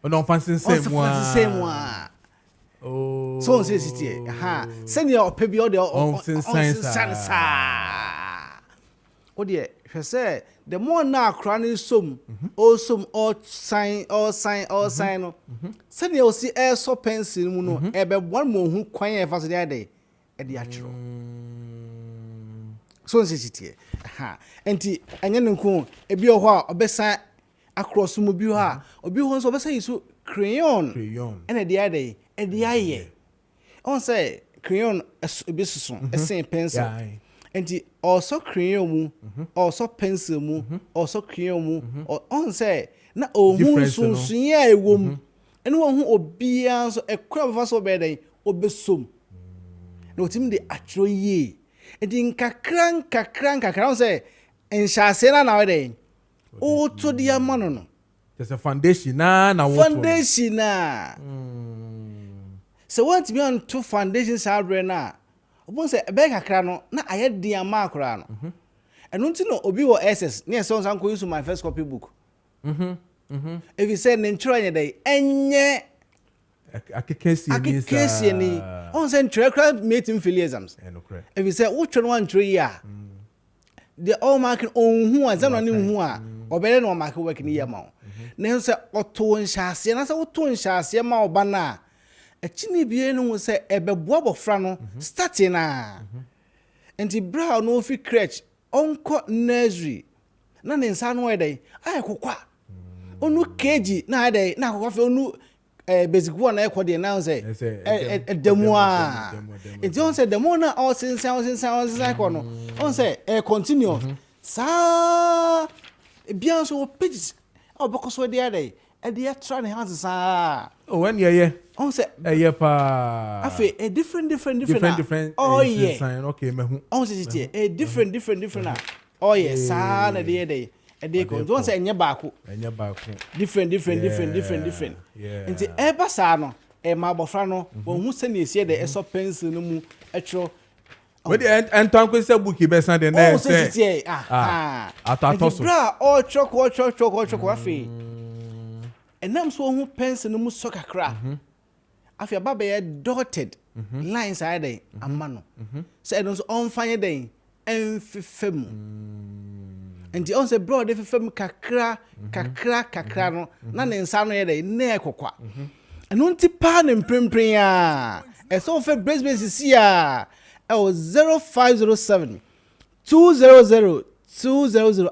on fancy same one oh so on se sitie aha senior opebi o de on sign sa o de hwe se the more na akra no som all sign no send you see air so pencil mu no e be one mo hu kwan e fa so dey e dey atwero so sensitive enti anya nko e bi ho a obesan across mu bi ho a obi ho so obesan yiso crayon and e dey aye on say crayon e bi susu e sen pencil enti also crayon mu also pencil mu also crayon mu on say na ohun sunsun ya ewom ene ohun obia so ekwa fa so be den obesom na otim de atro ye edi nkakran on say enhyase na we den o to the amano no there's a foundation na foundation na so want me on two foundations are na obon say ebe kakra no na aye di ama akra no eno nti no obi wo SS na so nsan ko use my first copy book if you say nchiro anya dey enye akekesi ni on say nchiro kra meeting fail exams if you say which one 3 year the all marking on hu exam na ni hu a obere no mark work ni yama na say oto nhyase na say oto nhyase ma oba na echini bie no say ebeboa bofra no starting na enti bra no fi crèche onko nursery na ne nsa no edai ayekokwa onu keji na edai na akokwa fe onu basic one na ekode na say demo a enti on say demo na all sinsan ko no on say continue sa bia so pages obokoso de edai e de try ne hands sa when yeah on say pa afi a different oh yeah okay mehu on say a different oh yeah sa na de ko don say enye baako different nti eba sa no e ma bofra no won hu se na esie de eso pencil no mu etro we the entan ko se book be san de na say atato bra o choko afi enam so hu pencil no mu so kakra afi ababa ye dotted lines are dey amano so e don so on fire dey enfefem enti on say bro dey fefem kakra no na ne nsa no ye dey na ekokwa eno nti pa ne mprempren a e so fe Brisbane si a e o 0507 200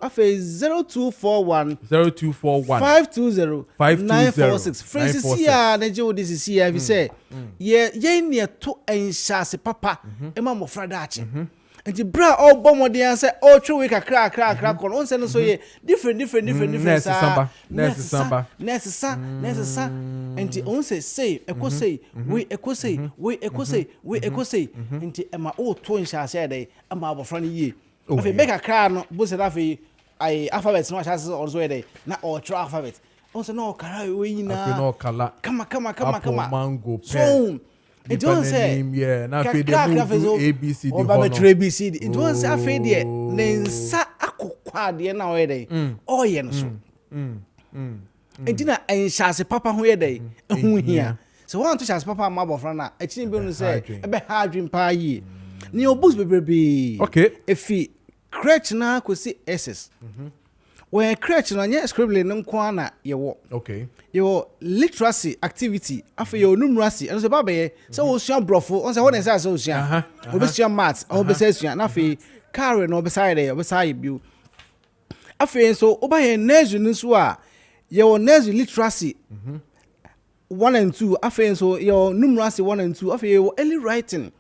afi 0241 520 946 Francis ya na je odi sisi ya vi say ye ne to enhyase papa e ma mo frada ache enti bra all bomode an say all three week akra kon on say no so ye different nurse samba enti on say ekosei we ekosei enti e ma o to enhyase dey e ma abofra no ye afi make akra no bo say afi ai alphabet no achase also dey na all three alphabet on say no kara we yina afi no kala kama mango pen so it don't say yeah na afi dey ABCD hono ABCD it don't say afi dey nensa akokwa dey na we dey oh ye no so entina enhyase papa ho ye dey hu hia so want to chase papa ma bofra na echini bi no say ebe ha adwin pa yi ni obus bebrebe okay efi crèche na kosi SS when crèche na nya scribbling nko na yewo okay yewo literacy activity afa yewo numeracy and so baba ye say wo sua brofo on say what say so sua obesua maths obesua na afa carry no obeside obeside biu afa so oba ye nursery nso a yewo nursery literacy 1 and 2 afa so yewo numeracy 1 and 2 afa yewo early writing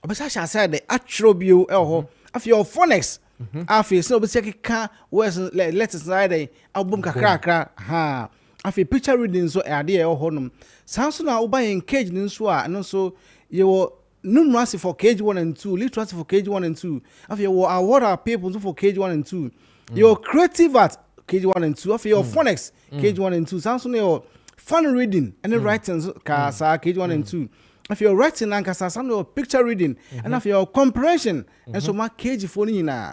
obesa sha de atropio eho afi your phonics afi so obesa keka words letters side album kakra ha afi picture reading so ade eho nom sanso na oba engage nin so a no so your numeracy for KG1 and 2 literacy for KG1 and 2 afi your award our people for KG1 and 2 your creative art KG1 and 2 afi your phonics KG1 and 2 sanso na your fun reading and writing ka sa KG1 and 2 if you're writing and some your picture reading and if your comprehension and so my KG for ni na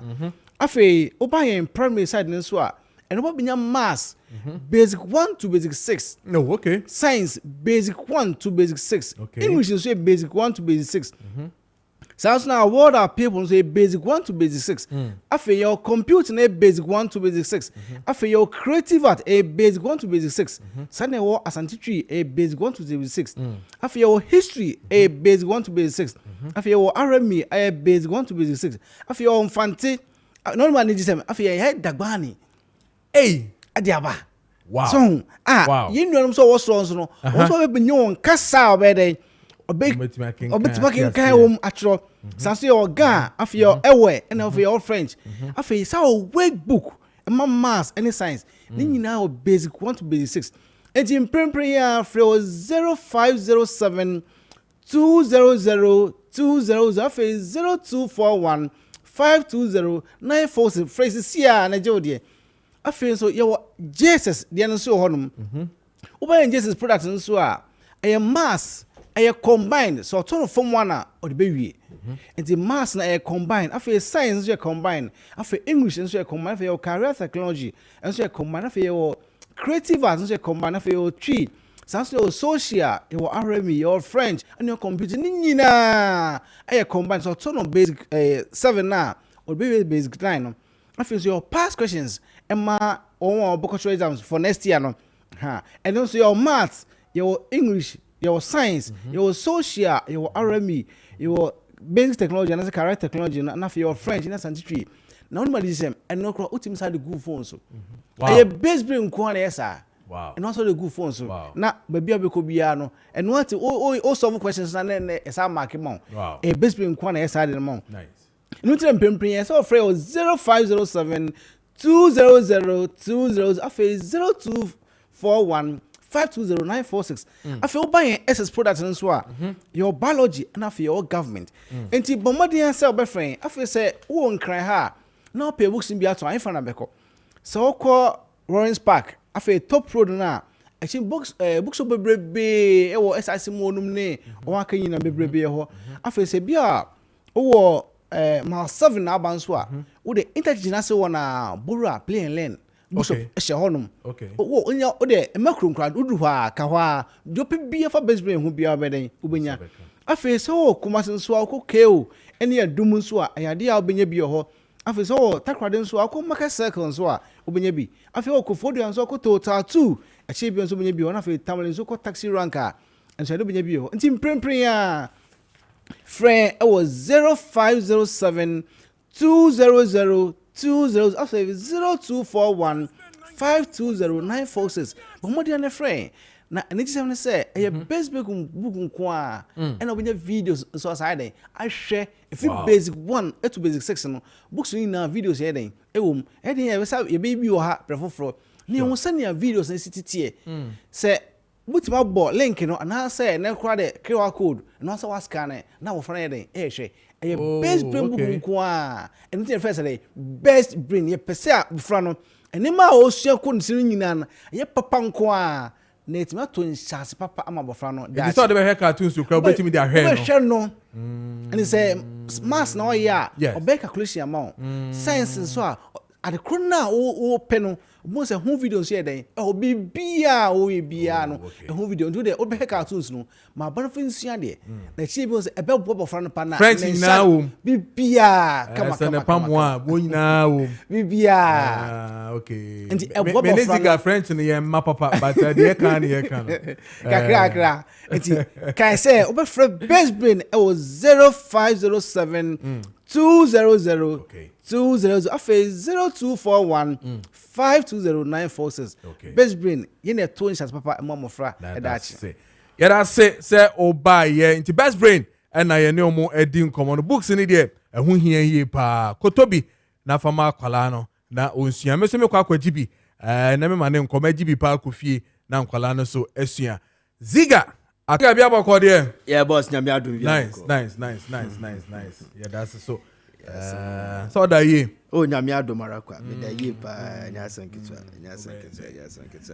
afi oba in primary side nso a and oba binya maths basic 1 to basic 6 no okay science basic 1 to basic 6 okay. English is basic 1 to basic 6 sounds now what are people say basic 1 to basic 6 afi your computing a basic 1 to basic 6 afi your creative art a basic 1 to basic 6 sane wo asantitry a basic 1 to basic 6 afi your history a basic 1 to basic 6 afi your RME a basic 1 to basic 6 afi your infante normal need system afi your head dagbani adiaba wow so wow. You know so what's wrong no also be nyon kasa obede obetimakin kan wom atro sanso your ga afi your ewe and of your French afi so workbook maths any science ni nyina basic 1 to basic 6 and in prepare for 0507 200 afi 0241 520 946 phrases here na jode afei so yɛwɔ Jesus deɛ no nso wɔ hɔnom wobɛyɛ Jesus product nso a ɛyɛ mass ɛyɛ combined so ɔtɔ no fam one a ɔde bɛwie nti mass na ɛyɛ combined afei science nso yɛ combined afei English nso yɛ combined afei yɛwɔ career technology nso yɛ combined afei yɛwɔ creative arts nso yɛ combined afei yɛwɔ tree saa nso yɛwɔ social yɛwɔ RME yɛwɔ French ɛne yɛwɔ computer ne nyinaa ɛyɛ combined so ɔtɔ no basic 7 na ɔde bɛwie basic 9 no afei so yɛwɔ past questions ɛma wɔn a wɔbɛkɔ exams for next year no and also your maths your English your science your social your RME your basic technology and career technology and for your French and scientific now nobody say and no ultimate side the good phone so a base brain ko na yes wow and also the good phone so na baby abeko bia no and what all solve questions na esa mark mo a base brain ko na yes the mo nice no tell pempren yes so free 0507 200 after 0241520946 after buying SS products and so your biology and after your government enti bomadian sell be friend after say wo nkran ha na pay books in biato an fa na beko so call Lawrence Park after top road na actually books books bebrebe e wo SIC monum ne o aka nyina bebrebe ho after say bia wo ma 7 na abanso a wo de intergenerational wona borrow play and learn books e she honum wo onya wo de makro nkra udu ho a ka ho a do pe bia fa baseball hu bia obeden ubenya afei so kumasen so akọ keo ene adum nso a ayade a obenya bi ho afei so takrade nso akọ market circle nso a obenya bi afei okofodio nso akọ total 2 achi bi nso obenya bi ho na afei tamale nso akọ taxi ranker nso ade obenya bi ho nti mprempren a friend it was 0507 200 20 after 0241 520946 but more than a friend na niti say say e basic book nko a and obenya videos so aside I share if you basic 1 to basic 6 no books ni na videos here den ewom e den e say e be bi o ha prefoforo ni won send ya videos na sititie say butima bo link no na say na kura de QR code no say was scan na wo fana den e hwe e best brain book nko a and niti first say best brain ye pese a bufra no enima o sua ko nsiri nyina na ye papa nko a na etima to nhyase papa ama bofra no da so de be cartoons you crowd betimi dey ahwe no be hwe no and say mass na o ya o be calculation amount science so a adekro na o pe no mo say hu videos here den o bibia o bibia no hu video do de o be cartoons no ma benefit nsua de na chi bi say e be bofra no pa na na bibia kama kama pamwa bo nyina wo bibia okay and e bo bofra no French no ye ma papa but the can kakra enti can say o be best brain e was 0507 200 200 after 0241 520946 best brain ye na to nhyase papa emamofra edachi ye da say oba ye nti best brain na ye ne omo edi nkomo no books ni de ehu hie pa kotobi na fama kwala no na onsua me so me kwa kwagibi na me ma ne nkomo agibi pa kofie na nkwala no so asua ziga aka bia bako de yeah boss nyame adom bia nice yeah that's so so da ye oh nyame adom arakwa me da ye pa nya sankitu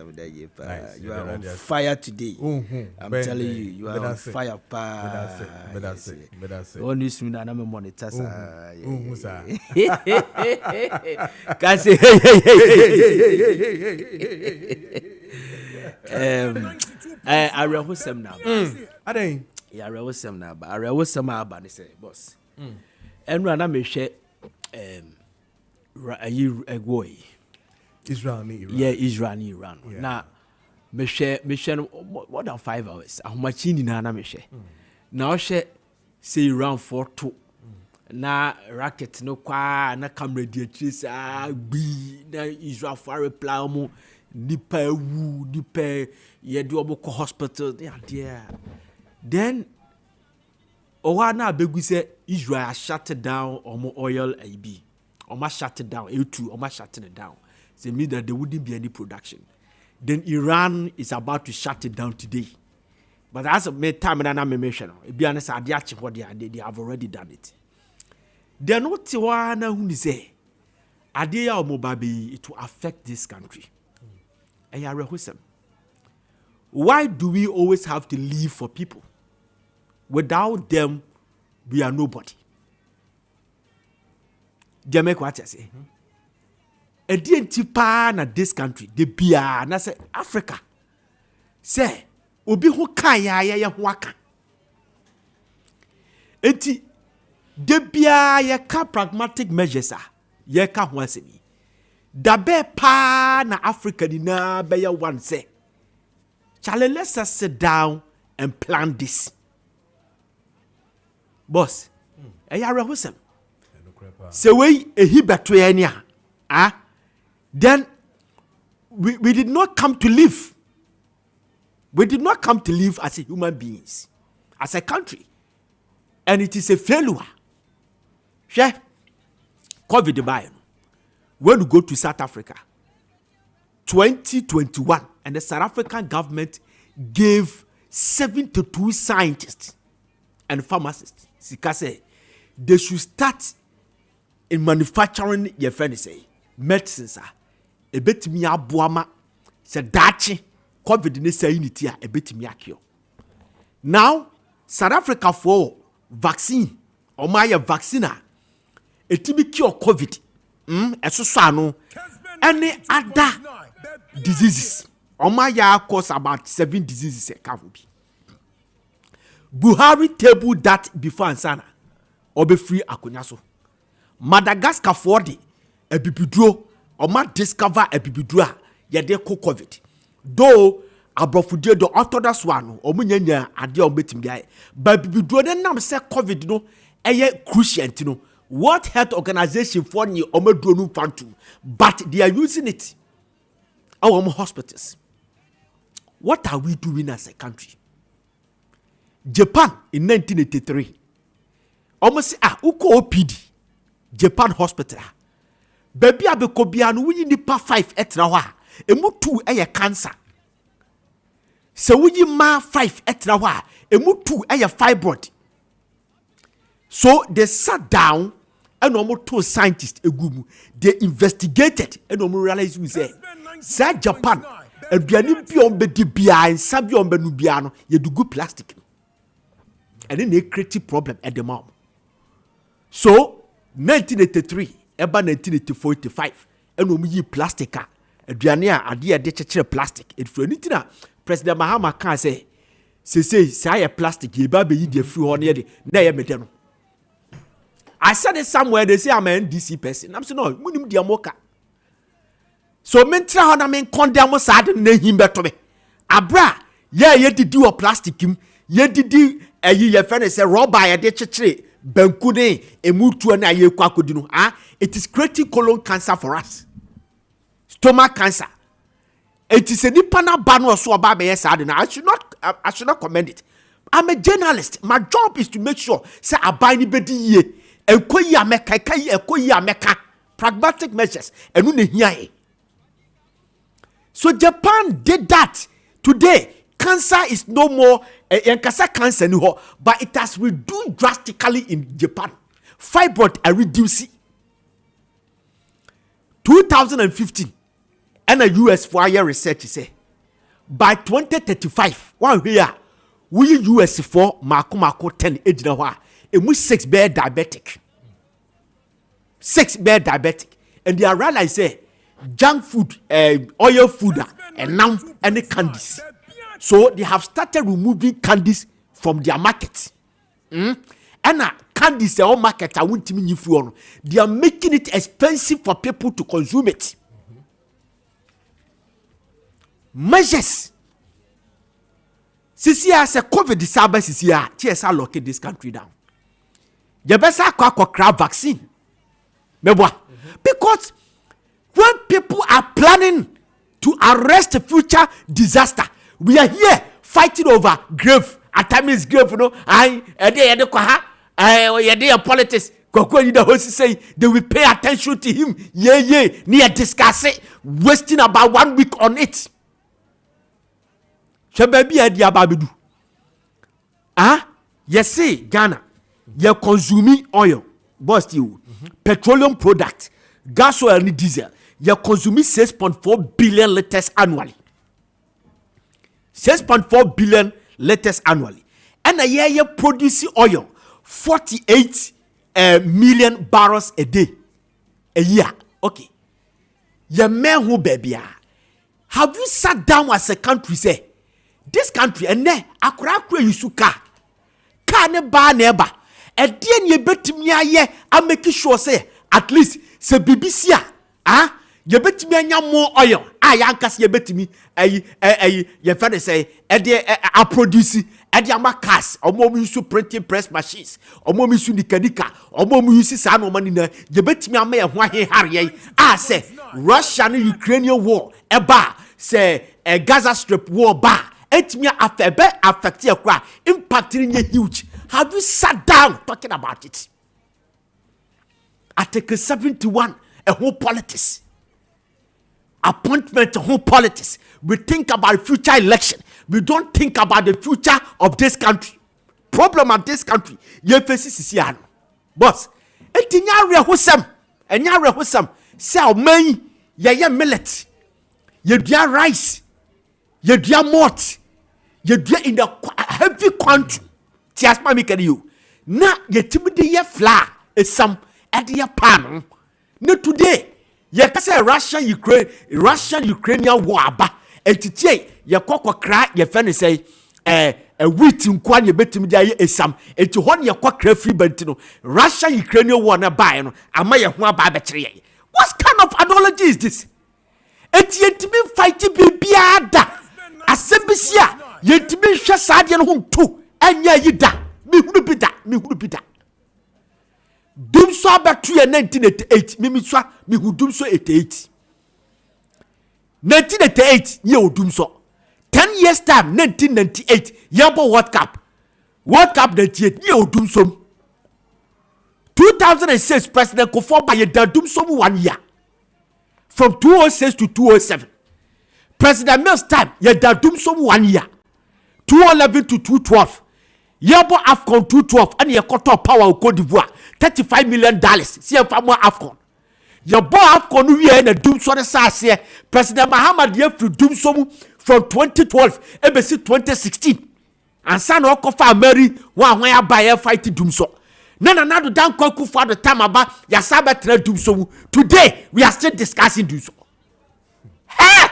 me da ye pa you are on fire today I'm telling you you are on fire pa me that's it on this na me monitor sa ka say arehosem na aden ya arehosem na ba arehosem aba ne say boss enra na me hwe egoi Israel ni Iran Israel ni Iran na me hwe more than 5 hours ahomachi ni na me hwe na o hwe say Iran for 2 na racket no kwa na camera di trace gbi na Israel for reply mu nipa wu nipa ye do obo ko hospital there then owa na begu say Israel shut down oil IB Oma shut it down A2 Oma shut it down say mean that there wouldn't be any production then Iran is about to shut it down today but that's a time na me mention e bia na say ade ache ho they have already done it they not wa na hu ni say Adia or Mobabi, it will affect this country. And you are why do we always have to live for people? Without them, we are nobody. Do you make what I say? A DNT na this country, the Bia, na say Africa. Say, Obi who kaya waka. Enti, de Bia ya ka pragmatic measures ye ka hwansemi. Da be pa na Africa ni na be ya one say. Charlie, let's just sit down and plan this. Boss, say we a hibatwenia. Then we did not come to live. We did not come to live as a human beings, as a country. And it is a failure. Share COVID buy. When you go to South Africa, 2021, and the South African government gave 72 scientists and pharmacists, say they should start in manufacturing your friend say medicines a bit me abuama se dachi COVID ne say unity a bit me akio. Now South Africa for vaccine or my vaccine a TB cure COVID no any other diseases or my cause about 7 diseases can be. Buhari table that before Ansana or be free akunyaso. Madagascar for the a bibidro or ma discover a bibidra yade COVID. Though abrofude the orthodox one or munya ade o betim guy. But bibidro den nam say COVID no eye crucial no. World Health Organization for ni o medro fantu, but they are using it. Our hospitals. What are we doing as a country? Japan in 1983. Almost uko OPD. Japan hospital. Baby abekobiano we nipa 5 etra wa. Emu 2 eye cancer. So we ma 5 etra wa. Emu 2 eye fibroid. So they sat down and almost 2 scientists egumu. They investigated and almost realized we say Japan and biani bion be di bia and sabion be nubiano ye do good plastic. And then they create problem at the moment. So 1983, eba 1984-85, and we use plastic. Aduane ade de chechere plastic. It for anything President Mahama can say plastic ye ba be yi de free ho na ye na ye mede no. I said it somewhere they say I'm an NDC person. I'm saying no, munim dia moka. So mentra ho na men condemn sad na him beto me. Abra, ye didi o plastic him, ye didi ye friend say rubber ye de chechere benkude emutu na ye kwakodi no. It is creating colon cancer for us. Stomach cancer. It is a nipana bano so about me sad na. I should not commend it. I'm a journalist. My job is to make sure say abani bedi ye enkoyi ameka kai enkoyi ameka pragmatic measures enu ne hia. So Japan did that. Today cancer is no more cancer anymore, but it has reduced drastically in Japan. Fibroid are reducing. 2015, and a US 4-year research say by 2035, one year we US for Mako 10 age now, and we 6 bear diabetic. 6 bear diabetic, and they are realize say junk food, oil food, and now any candies. So they have started removing candies from their market. And candies their own market. I won't mean if you want. They are making it expensive for people to consume it. Measures. Sisi as a COVID disaster, sisi TSA lock this country down. You better crab vaccine. Because when people are planning to arrest a future disaster, we are here fighting over grave. At times grave, you know. Politics. Say they will pay attention to him. Near discuss it, wasting about 1 week on it. Shababi idea babidu. Yes, say Ghana, you're consuming oil, boss you, petroleum product, gas oil and diesel, you consume 6.4 billion liters annually. 6.4 billion liters annually. And a year you produce oil 48 million barrels a day. A year. Okay. You man who baby. Have you sat down as a country say, this country and then akura yusuka car ne ba neba e die ne betimi aye a make sure say at least se BBC ye betimi anya more oil ya ankas ye betimi ye fa say e de a produce e de ama cars omo mu use printing press machines omo mu use nikadika omo mu use sa no mani na ye betimi ama ye ho ahehare say Russia and Ukrainian war e ba say Gaza Strip war ba etimi affect your cry impacting huge. Have you sat down talking about it? Article 71, a whole politics. Appointment, a whole politics. We think about future election. We don't think about the future of this country. Problem of this country. You face Sisiano. Boss, etinya rehusam. Enya rehusam. Say man, ye millet. Ye dia rice. Ye dia malt. Ye dia in the heavy quantity. Tiasma me can you. Na ye timide ye flour. Some at your pan. No today. Ye can say Russian Ukrainian war ba. And today ye koko cry ye fan say a wheat in kwan ye betim dia some. And to one ye kwakra free bentino. Russian Ukrainian war na buy no. Ama ye ho ba betray. What kind of ideology is this? Etientimi fighting bibiada. Asembisia yentimi hwe saade no honto anya yida me hunu bida dum so abatu ye 1988 me so me hu dum so 88 1988 ye odum so 10 years time 1998 yabo World Cup 98 ye odum so 2006 President Kojo ba ye dum so 1 year from 2006 to 2007 President Mills time ye dum so 1 year 2011 to 2012 yabo AFCON 2012 and ye koto power Cote d'Ivoire $35 million see am AFCON ye bo AFCON we na dum so say President Mahammad ye fru dum so from 2012 ebesi 2016 and san okofa Mary one ya buy fight dum so na do Dankwah for the time aba ya sabetre dum so today we are still discussing dum so hey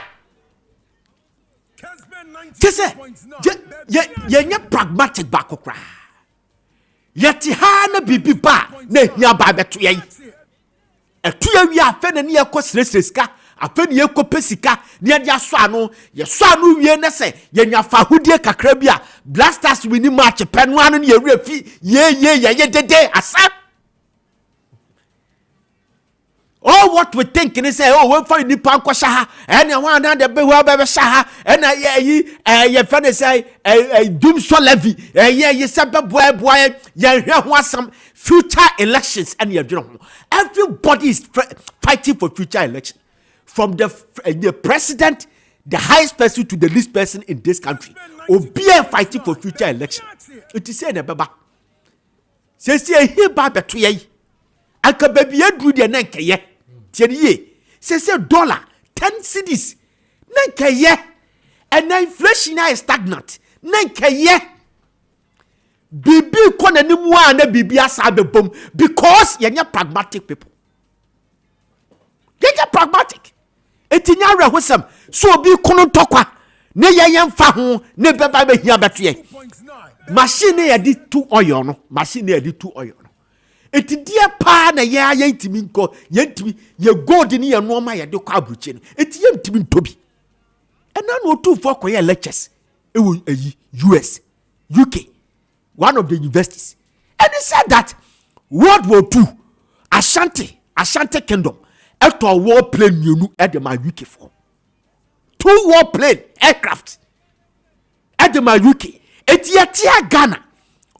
ye pragmatic bakokra yeti ha na bibi ba na hia ba beto ye etu wi afa na ne yakosresreska afa ne yakopesika ne dia so ano ye so ano wie na se ye nyafa hudie kakra bi a blasters wini match penu ano ne ye refi ye dede asa. Oh, what we think and say, oh, we find the pankosha, and I want to be whoever shaha, and I friend say, a doom so levy, ye said, boy, you want some future elections, and you everybody is fighting for future election, from the president, the highest person to the least person in this country, or be fighting for future election. It is saying, Baba, says here, Baba, to ye, I can be a good and ye. Say dollar 10 cedis nanka ye and inflation is stagnant nanka ye bibi kona ni mu na bibi asa be bom because ye pragmatic people ye pragmatic etinya rehosam so obi kono tokwa ne ye mfa ho ne beba be hia beto ye machine ye di tu oil no machine ye di tu oil eti dia pa na ya yentimi nko yentimi ye gold ni ye no ma ye de kwa abruche no eti yentimi ntobi ena no otu for koye lectures ewo US UK one of the universities and he said that World War II Ashanti Kingdom eto war plane yenu e de ma UK for 2 war plane aircraft e de ma UK eti ya Ghana.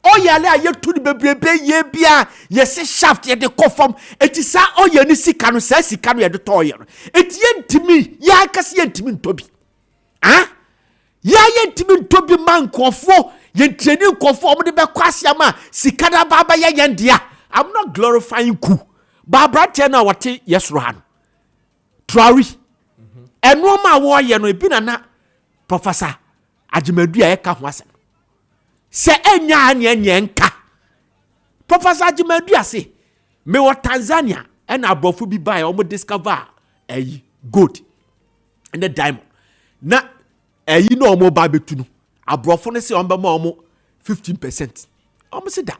Oh yale aye tu ni bebrebe ye bia ye se shaft ye de kofom eti sa oye ni sika no sa sika no ye de toye no eti ye ntimi ya akase ye ntimi ntobi ya ye ntimi ntobi man kofo ye training kofo om de be kwase ama sika da baba ye ndia. I'm not glorifying coup, ba brate na wote yesro ha no trawi eno ma wo ye no ebi na professor Ajimadu a eka ho asem se enya anya nka professor Ajimadu ase me wo Tanzania ena abrofu bi ba ya omo discover gold and the diamond na no omo ba betu no abrofo ne se omba ma omo 15%. Omo se da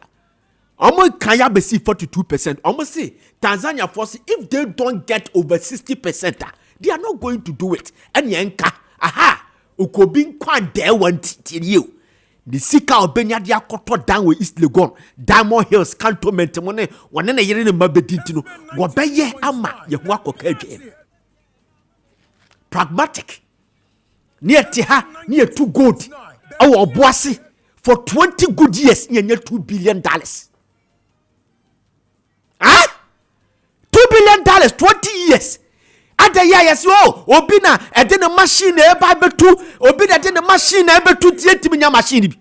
omo kan ya be see 42%. Omo say Tanzania force if they don't get over 60%, they are not going to do it. And yenka aha ukobin kwan de want you. The sika obenya dia koto down with East Legon, Diamond Hills cantonment one na yere ne mabedinti no wo beye ama ye ho akoka pragmatic near tiha near 2 gold our bossy for 20 good years near $2 billion. Ah, $2 billion 20 years. Ada ya yes obina e de na machine e ba betu obina de na machine e betu tietimi nya machine bi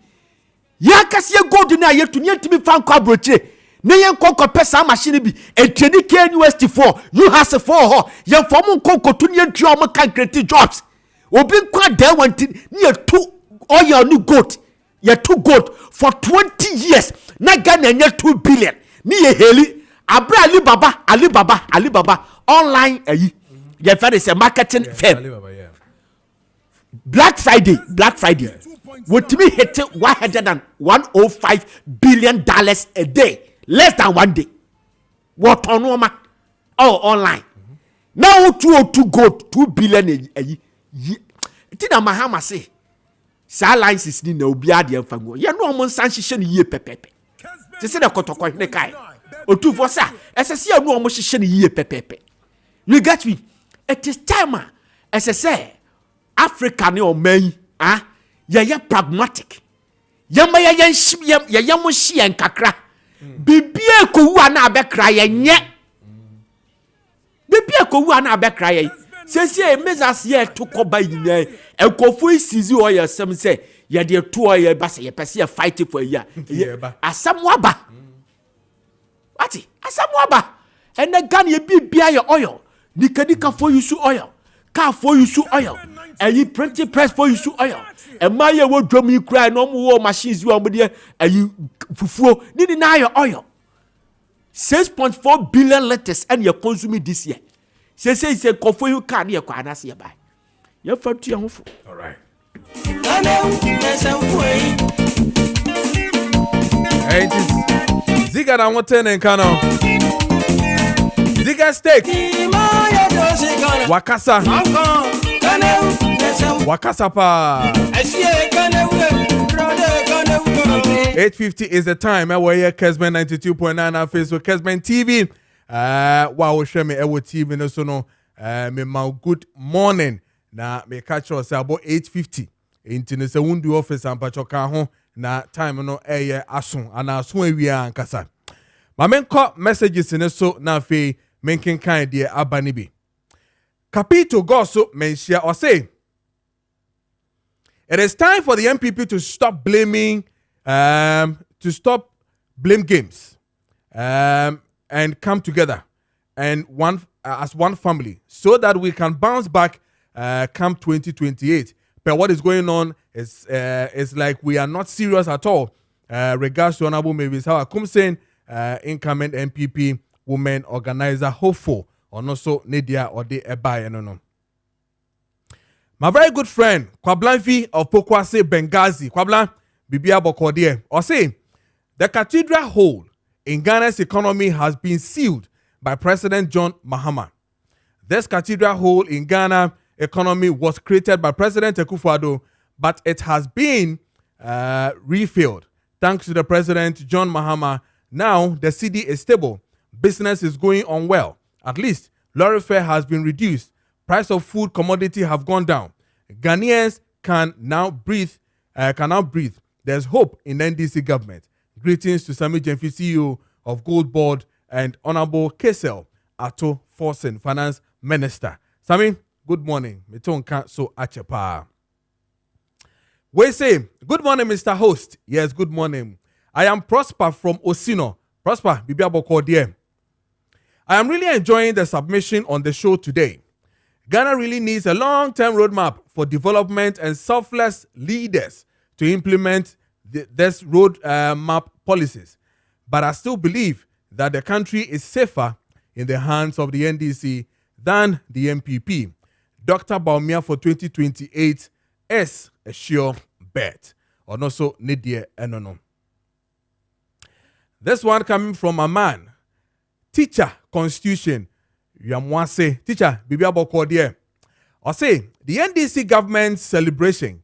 ya kase gold na yetu nietimi fan kwa broche ne yen konko pesa machine bi etwedi KNUST 4 you has 4 ho ye form konko tu ne ntua o kan create jobs obi kwa da wanti ne tu oil ni gold ye 2 gold for 20 years na Ghana nya 2 billion ni ye heli abra Alibaba online your friend is a marketing firm. Black Friday. What me hit $105 billion a day, less than 1 day. What on online? Now 202 gold 2 billion a year. Tina Mahama say, Salines is in the Obiadi and Fango. You know, on Sanchez ye pepe. They said a cotton ne kai. Or 2 for sa, as I see a no almost ye pepe. You get me? It is time, as I say, Africa no men, ya pragmatic. Yama yamushi and kakra. Bibia kuwana be crying yet. Bibia kuwana be crying. Says ye, Mrs. Ye took up by ye, and Kofu sees you or your some say, ya dear 2 or your bass, ye pass a fighting for a year. As some waba. What? As some waba. And the gun ye be your oil. Nika for you su oil, car for you su oil, and you printing press for you su oil. And my year will drum you cry no more machines you are with and you fufu need your oil. 6.4 billion letters and you're consuming this year. Say for you can't hear quite see by. You're for to your home. All right. Hey, Ziga na woten en kano. Ziga steak. Wakasa pa. 8:50 is the time. We're here Kessben 92.9 on Facebook, Kessben TV. Wow, show me TV no so no. Me ma good morning. Na me catch us about 8:50. Into the Wundu office and Pachoka ho na time no asun ana asun ewia ankasa. Ma menko messages in so na fe menken kan de abani bi. Capito Gosso mention or say it is time for the MPP to stop blaming blame games and come together and as one family so that we can bounce back come 2028. But what is going on is like we are not serious at all. Regards to Honorable Mavis Hawa Kumsen, incoming MPP women organizer hopeful or also Nadia or the Ebai no. My very good friend Kwablanfi of Pokwase Benghazi, Kwablan Bibia Bokodie, or say the cathedral hole in Ghana's economy has been sealed by President John Mahama. This cathedral hole in Ghana economy was created by President Akufo-Addo, but it has been refilled thanks to the President John Mahama. Now the city is stable, business is going on well. At least lorry fare has been reduced, price of food commodity have gone down. Ghanaians can now breathe. There's hope in the NDC government. Greetings to Sami Jemfi, CEO of Gold Board, and Honorable Kessel Ato Forsen, Finance Minister. Sami, good morning. Metonka so achepa. We say, good morning, Mr. Host. Yes, good morning. I am Prosper from Osino. Prosper, Bibia Boko dear. I am really enjoying the submission on the show today. Ghana really needs a long-term roadmap for development and selfless leaders to implement this roadmap policies. But I still believe that the country is safer in the hands of the NDC than the MPP. Dr. Baumia for 2028 is a sure bet. Or no so Nidia Enono. This one coming from a man. Teacher Constitution. Yamwase. Teacher, Bibia Bokodie. Or say, the NDC government's celebration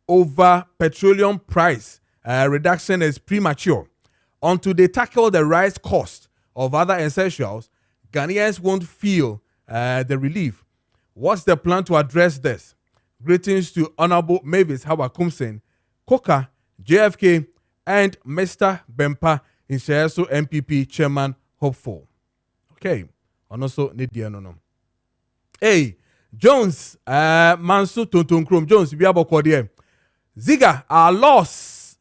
over petroleum price reduction is premature. Until they tackle the rise cost of other essentials, Ghanaians won't feel the relief. What's the plan to address this? Greetings to Honorable Mavis Hawakumsen, Koka, JFK, and Mr. Bempa in Sheso MPP Chairman Hopeful. Okay, and also Nidia no. Hey, Jones, Mansu Tonton Krom, Jones, Biabo Kodie. Ziga, our loss,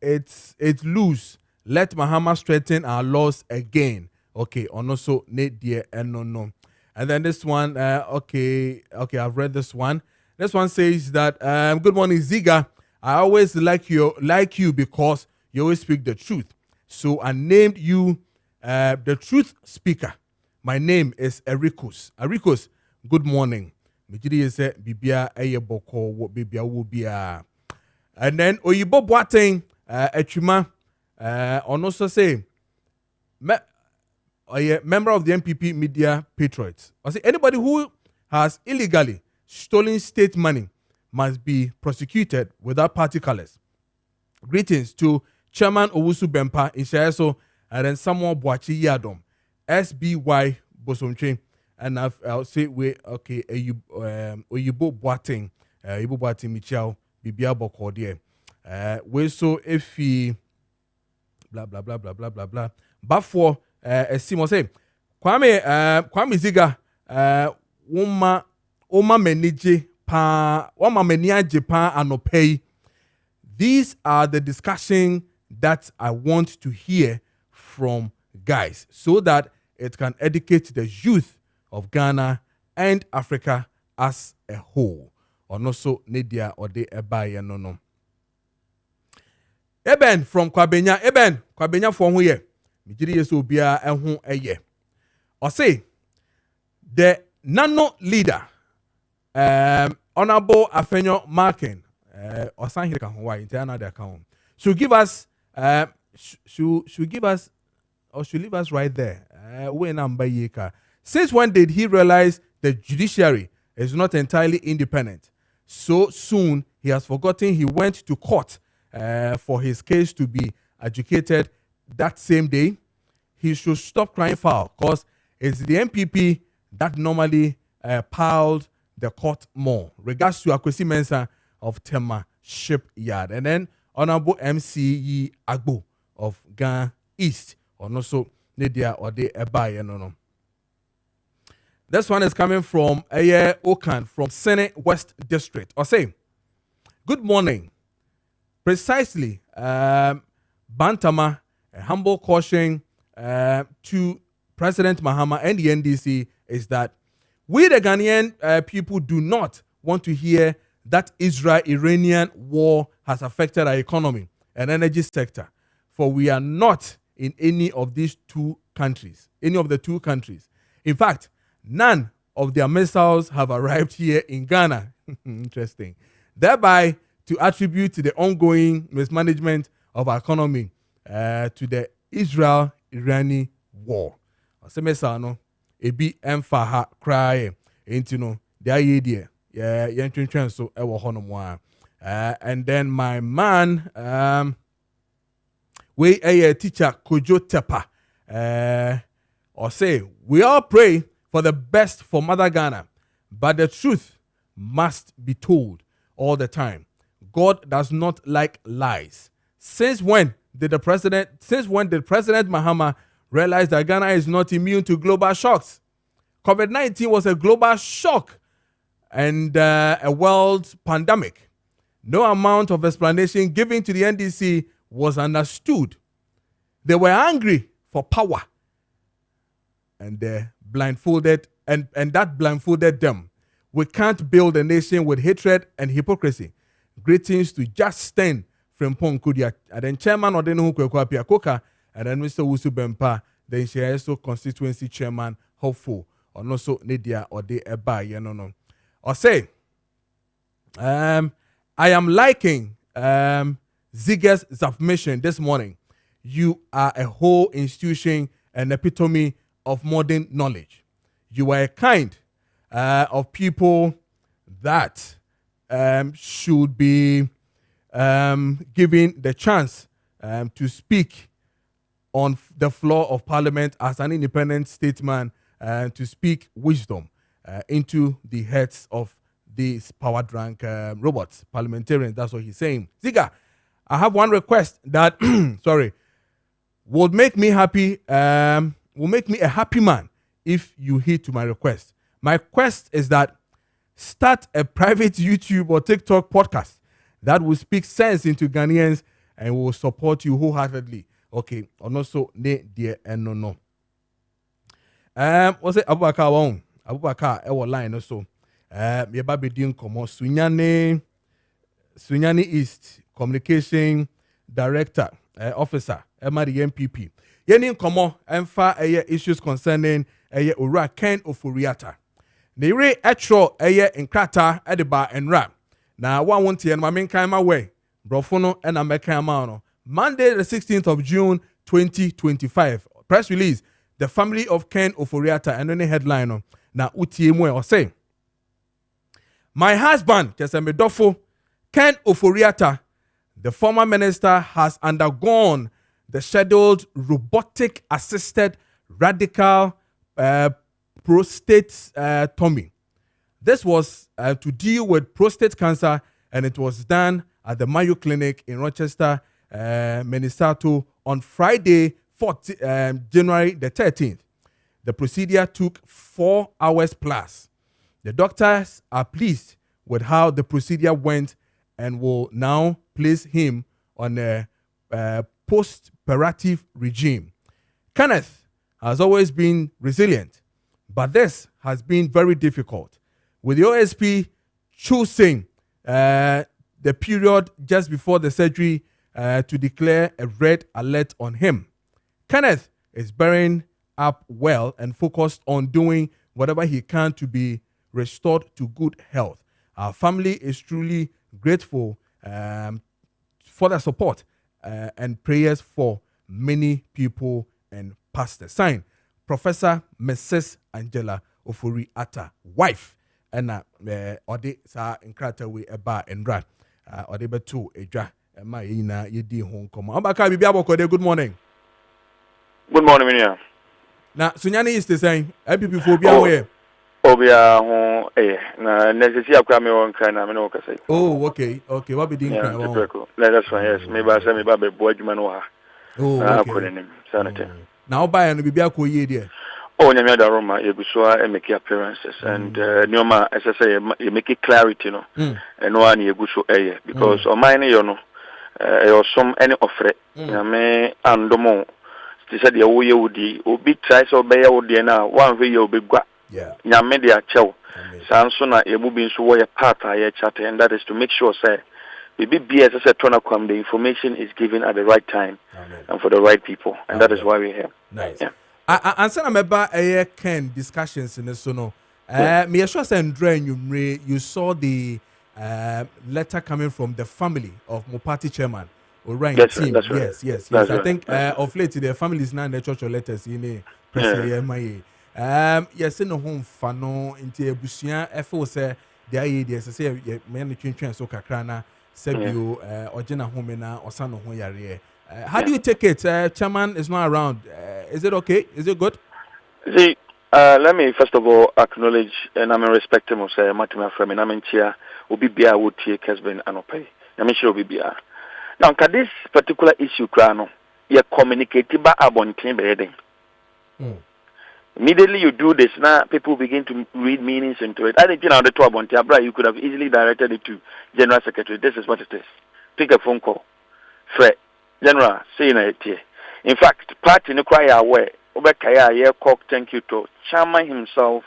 it's loose. Let Mahama strengthen our laws again. Okay, and also Nidia no. And then this one, okay, I've read this one. This one says that, good morning, Ziga. I always like you because you always speak the truth. So I named you the truth speaker. My name is Ericus. Ericus, good morning. Bibia Eyeboko, Bibia Wubia. And then Oyibo Boateng, Echuma, on also say, a member of the MPP Media Patriots. I say anybody who has illegally stolen state money must be prosecuted without party colors. Greetings to Chairman Owusu Bempa in Sheso and then Samuel Boachi Yadom, SBY Bosomche, and I'll say we okay Oyibo Boateng, Oyibo Boateng Michel, Bibia Bokodie. We so if he blah blah blah blah blah blah blah. But for Simo say Kwame Ziga Oma menije pa Oma meniaje pa anopei. These are the discussion that I want to hear from guys so that it can educate the youth of Ghana and Africa as a whole. Or no so Nidia or de Ebaye no. Eben from Kwabenya from here. Mijiri yeso bia ehun eye. Or say the nano leader Honorable Afenyo Maakye or sign here can why internal account should give us should give us or should leave us right there. Since when did he realize the judiciary is not entirely independent? So soon he has forgotten he went to court for his case to be adjudicated that same day. He should stop crying foul because it's the MPP that normally piled the court more. Regards to Akwesi Mensah of Tema Shipyard. And then Honorable MCE Agbo of Ghana East. Or also Nidia or de Ebaye no. This one is coming from Aye Okan from Senate West District. Or say, good morning. Precisely, Bantama, a humble caution to President Mahama and the NDC is that we the Ghanaian people do not want to hear that Israel-Iranian war has affected our economy and energy sector, for we are not in any of the two countries. In fact, none of their missiles have arrived here in Ghana. Interesting. Thereby, to attribute to the ongoing mismanagement of our economy to the Israel-Iranian war. Asemesano ebi emfaha cry into no the idea yeah so and then my man we a teacher Kojo Tepa or say we all pray for the best for Mother Ghana, but the truth must be told all the time. God does not like lies. Since when did President Mahama realize that Ghana is not immune to global shocks? COVID-19 was a global shock and a world pandemic. No amount of explanation given to the NDC was understood. They were angry for power and blindfolded and that blindfolded them. We can't build a nation with hatred and hypocrisy. Greetings to Justin from Ponkudia, and then Chairman of the Nukwapia Koka, and then Mr. Wusu Bempa, then she also constituency chairman, hopeful, or no so Nidia or the Eba, no. Or say, I am liking Ziger's submission this morning. You are a whole institution and epitome of modern knowledge. You are a kind of people that should be given the chance to speak on the floor of Parliament as an independent statesman to speak wisdom into the heads of these power-drunk robots, parliamentarians. That's what he's saying. Ziga, I have one request that, would make me happy, will make me a happy man if you heed to my request. My quest is that start a private YouTube or TikTok podcast that will speak sense into Ghanaians and will support you wholeheartedly. Okay, and also ne dear and no. What's it Abubakar won? Abubakar ewo line also. Me ba be din komo Sunyani East Communication Director Officer Emma the MPP. Yeni komo emfa issues concerning Ura Ken Oforiata. Ne re etro nkrata edeba enra. Na one won't and my main kind way. Brofono and American no. Monday, the 16th of June, 2025. Press release. The family of Ken Oforiata and any headline. Na utiemwe or say. My husband, Kessben Dofo, Ken Oforiata, the former minister, has undergone the scheduled robotic assisted radical prostatectomy. This was to deal with prostate cancer, and it was done at the Mayo Clinic in Rochester, Minnesota on Friday, January the 13th. The procedure took 4 hours plus. The doctors are pleased with how the procedure went and will now place him on a post-operative regime. Kenneth has always been resilient, but this has been very difficult, with the OSP choosing the period just before the surgery to declare a red alert on him. Kenneth is bearing up well and focused on doing whatever he can to be restored to good health. Our family is truly grateful for the support and prayers for many people and pastors. Sign, Professor Mrs. Angela Oforiata, wife. And ode sa nkrata we eba enra ode betu edwa ma yina yedi ho nkomo abaka bibia bokode. Good morning. Good morning, Minia. Na Sunyani is the same. MPP phobia we. Obia ho na necessity akwa me won kan na me no kase. Oh, okay. What be din kan won? That's fine. Yes, me ba say me ba be bo adwuma no ha. Oh, okay. Na oba no bibia ko ye there. Oh, nyame da Roma yegusua make appearances and nyoma say you make it clarity no. And no an yeguso because o mine yo no e some any offer nyame andomo. They said the way you di obi try so be you di na one way you be gwa. Yeah. Nyame de achew. Sanso na ebu bi nso wo ye part aye chat, and that is to make sure say Bibi BS as a turnaround, the information is given at the right time. And for the right people, and that is why we're here. Nice. Yeah. And some about Ken discussions in the sono. Me sure you saw the letter coming from the family of Mopati chairman. Right, that's team. Right, that's Yes. That's I right. think of late the family is now in the church or letters in a yes, no home fano into Bushia FO say the ideas say men train so kakrana Sebio Ojina Homena or Sano Hoyare. How do you take it? Chairman is not around. Is it okay? Is it good? See, let me first of all acknowledge and I'm respecting of say Martin Frame and I'm in chair will be beer would take Kessben and opay. I'm sure will be beer. Now, this particular issue, Krano, you communicate by abontin bedding. Immediately you do this, now people begin to read meanings into it. I think the two abontin, you could have easily directed it to General Secretary. This is what it is. Pick a phone call. Fred, General, say it here. In fact, party no cry away. Obekaya ye cock thank you to chairman himself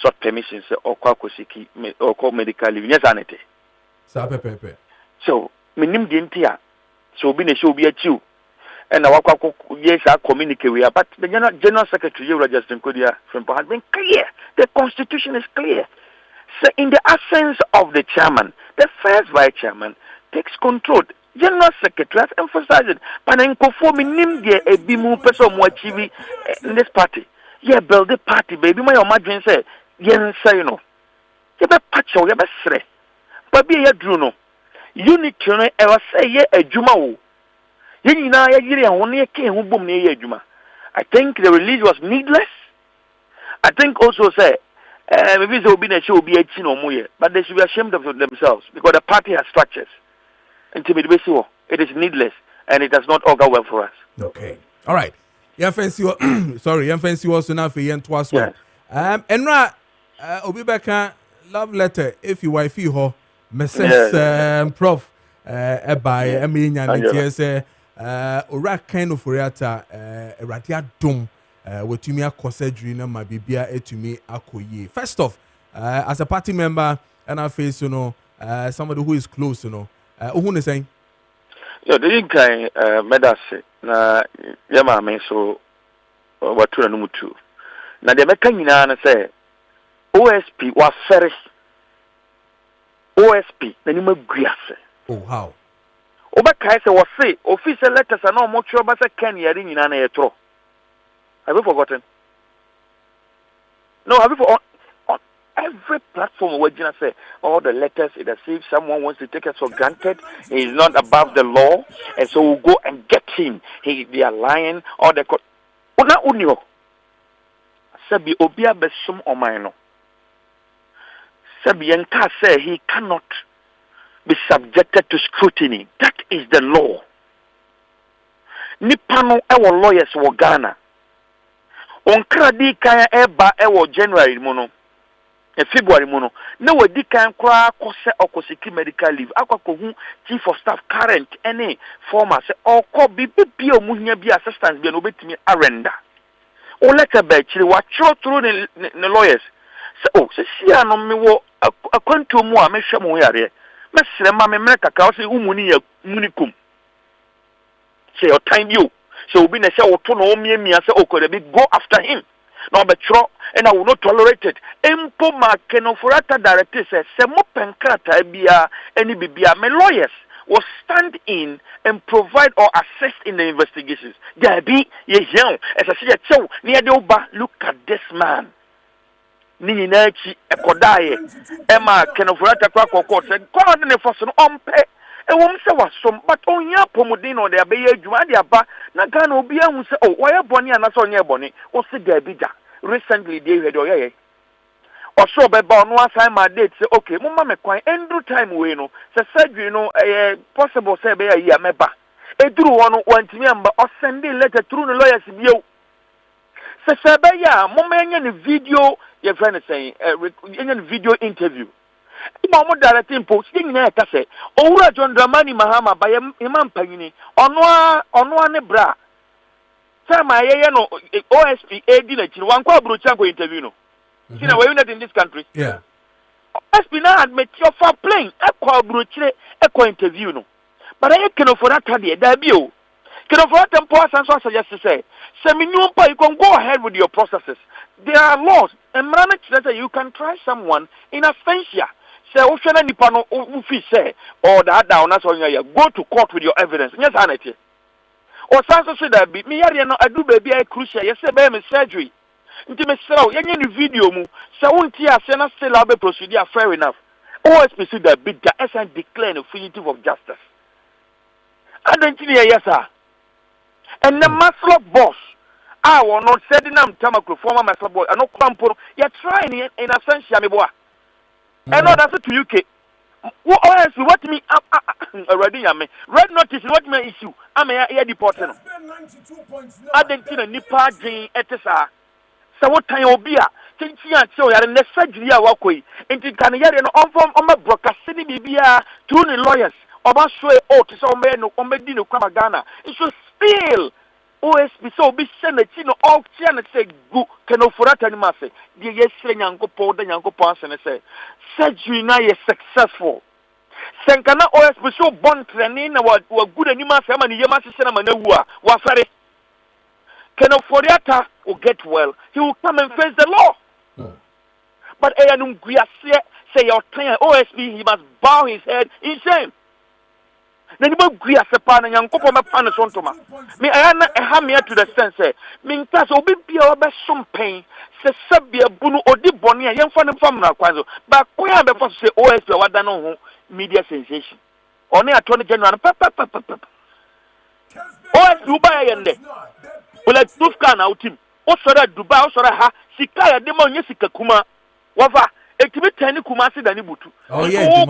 sought permission say okwakosiki or call medical leave yes anete Sa pepe. so minim di ntia so be na show be achiu and na wakwako yes I communicate we but the general secretary you Justin Kodia from has been clear. The constitution is clear. So in the absence of the chairman, the first vice chairman takes control. General secretary has emphasized it. But in conforming nim the ebimu person mo achieve in this party. Yeah, build the party, baby. My imagine say, yen say you know. You be patch you be sre. But be ye drew no. Unity no ever say ye ejuma wo. Ye nyina ye yire won ye ke hu bom na ye ejuma. I think the release was needless. I think also say maybe they will be a show be a chino moye, but they should be ashamed of themselves because the party has structures. And to be the it is needless and it does not augur well for us. Okay. All right. Yeah, fancy sorry, yeah, fancy also now for yen twice one. Enra Obi Beka love letter if you wife ho Mrs. Prof by Eminya Nitiese ora kind of reata eratia dom wetumi akɔsedri na ma bibia etumi akoye. First off, as a party member and I face somebody who is close who is saying yeah, the kind medase na yama me so watu na numutu na de meka nyina na say OSP wa fere OSP na ni maguase. Oh how obeka say wo say official letters na omo tro ba say Ken yari nyina na yetro. Have you forgotten? No, have you on every platform where Gina say all the letters it as if someone wants to take us for granted. He is not above the law, and so we'll go and get him. They are lying or the Una unio. Sabi obia besum omaino. Sabi yanka say he cannot be subjected to scrutiny. That is the law. Nipano ewo lawyers wo Ghana. Onkra di kan eba ewo January mono February mono na wadi kan kwa kose okosiki medical leave akwa hu chief of staff current any former say okọ bibi omuhia bi assistance bi na obetimi arenda o letter ba chiri wa chiro through the lawyers say say sia no me wo akwanto mu a mehwe mo yare mesere ma me mereka ka o say umuni ya munikum say your time you. So we say oto no miamia say okorebi go after him. No be tro and I will not tolerate it. Empo Maakye no forata director say mo penkrata bia any bibia me lawyers will stand in and provide or assist in the investigations. There be ye young as I say so near the oba look at this man. Ni na chi ekodaye ema kenoforata kwa court say God ne for no ompe e wom se wasom but onya pomodin no de abeya adwuma de aba na Ghana obi ahu se oh why boni ana so onye boni o se da bi da recently they heard oyeye o so beba no assign my date say okay mumma me kwan endru time we no se surgery no possible say be ya meba eduru wono wantimi amba o send letter through the lawyers bio se be ya mumma enye ne video your friend is saying enye video interview Imamu directing post thing na ka say Owura John Dramani Mahama ba imam panyini ono ne bra sama ye no OSP AD na chiri wan kwa brocha go interview no see na we not in this country yeah OSP na admit your for playing ekwa brochire ekwa interview no but I can for that there da bi o can for that tempo asanso suggest say you can go ahead with your processes. There are laws and you can try someone in absentia. Say oshana nipa no ufi say or that down as on go to court with your evidence. Yes, anete. Or sanso say that be me yare no adu baby I crucial. Yes, say be me surgery. Nti me sraw yenye ni video mu. Say wonti ase na still have procedure fair enough. OSP say that big the SN declare a fugitive of justice. Identity yes sir. And the master boss I will not setting them tamako former master boy and no crampo. You're trying in absentia me boy. And no, that's it to UK. What me already? I mean, red notice. What me issue? I mean, I deported. I didn't see a nipa jing etesa. So what time will be a? Think you are so you are in the surgery walkway. And you can hear an on my broadcast city bibia through the lawyers. Oba show oh to some men no Medino Ghana. It should still OSP so be send a chino all channel say go can offer any masse. The yes yanko po the yanko pass and say surgery now is successful. Senkana OSP so born training what good anima family yamasi cinema was sorry. Can offer will get well. He will come and face the law. But Ayanum Guia say your time OSP he must bow his head in shame. Then you Guia Sepan and Yankopo Panasontoma. Me I have me to the sense say, Min class will be your best some pain, say Sabia Bunu or Di Bonia, young fan from Nakwazo, but Quia before say OSP what I know media sensation. Only Attorney General Papa. OSP Dubai and well, let's do can out him. Also, that Dubai, also, ha, Sikaya demon, Yesika Kuma, Wafa, Ekimi Tani Kumasi than Ibutu. Oh, yeah,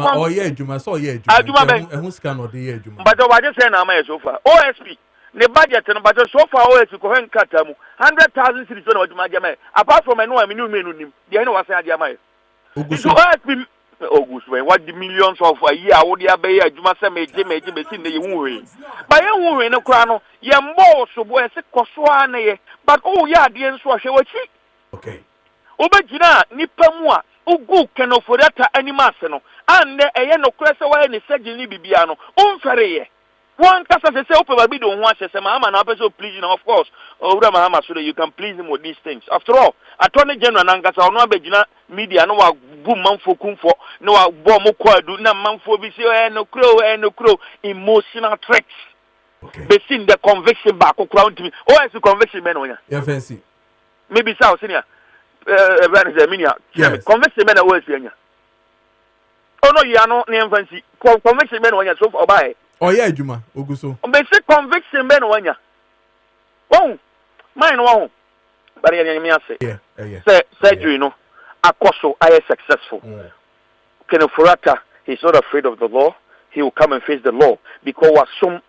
Juma, so yeah, Juma, and who's can or the year, Juma. But I just say, I'm so far. OSP, the budget, but so far, OSP, Kohen Katamu, 100,000 citizens of Majame, apart from I know I'm a new man, the end was Adiamai. So OSP. August when what the millions of a year would ya be a Juma Same Jimmy in the Wooing. By a wooing in a crown, ya more so boy as a Coswane, but oh, yeah, the answer was okay. Obejina, Nipamua, Ugu can offer that any massano, and a yano cressa and a surgeon Bibiano, unfair. One person say, open my bid on once, as a mamma, and I so pleasing, of course. Oh, Ramahama, so that you can please him with these things. After all, Attorney General Nangas, no Bejina media, no boom man for kumfo, no bomb quadu, no man for visio, and no crow, emotional tricks. Okay. They seen the conviction back, or crown to me. Oh, it's a conviction man, yeah, fancy. Maybe South Senior, yes. Conviction man, always, oh, no, you are not name fancy. Conviction man, when you're so far by. Oh yeah, Juma, Oguso. But say conviction ben wanya. Oh, mine won't. But I say, yeah. Say surgery, no. Akoso, I is successful. Ken Furata, he's not afraid of the law. He will come and face the law because was some.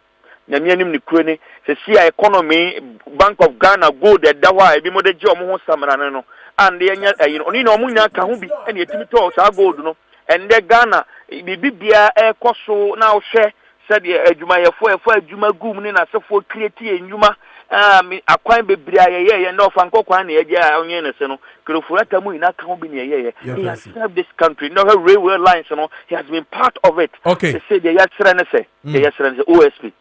Namianim Nikrene, the CIA economy, Bank of Ghana, gold, the Dawa, Bimode Jom, Samarano, and the Onino Munya Kahubi, and the Timitos are gold, no. And the Ghana, the Bibia, Koso, now share. Said Juma for Juma Gum in a so creative and Juma a quite be Bria and no Fanco Quani, yeah, on Yenesano, Kurufuratamu in Akamubi. He has served this country, no railway lines, you know, he has been part of it. Okay. They say the Yasrana say, the Yasrana OSP.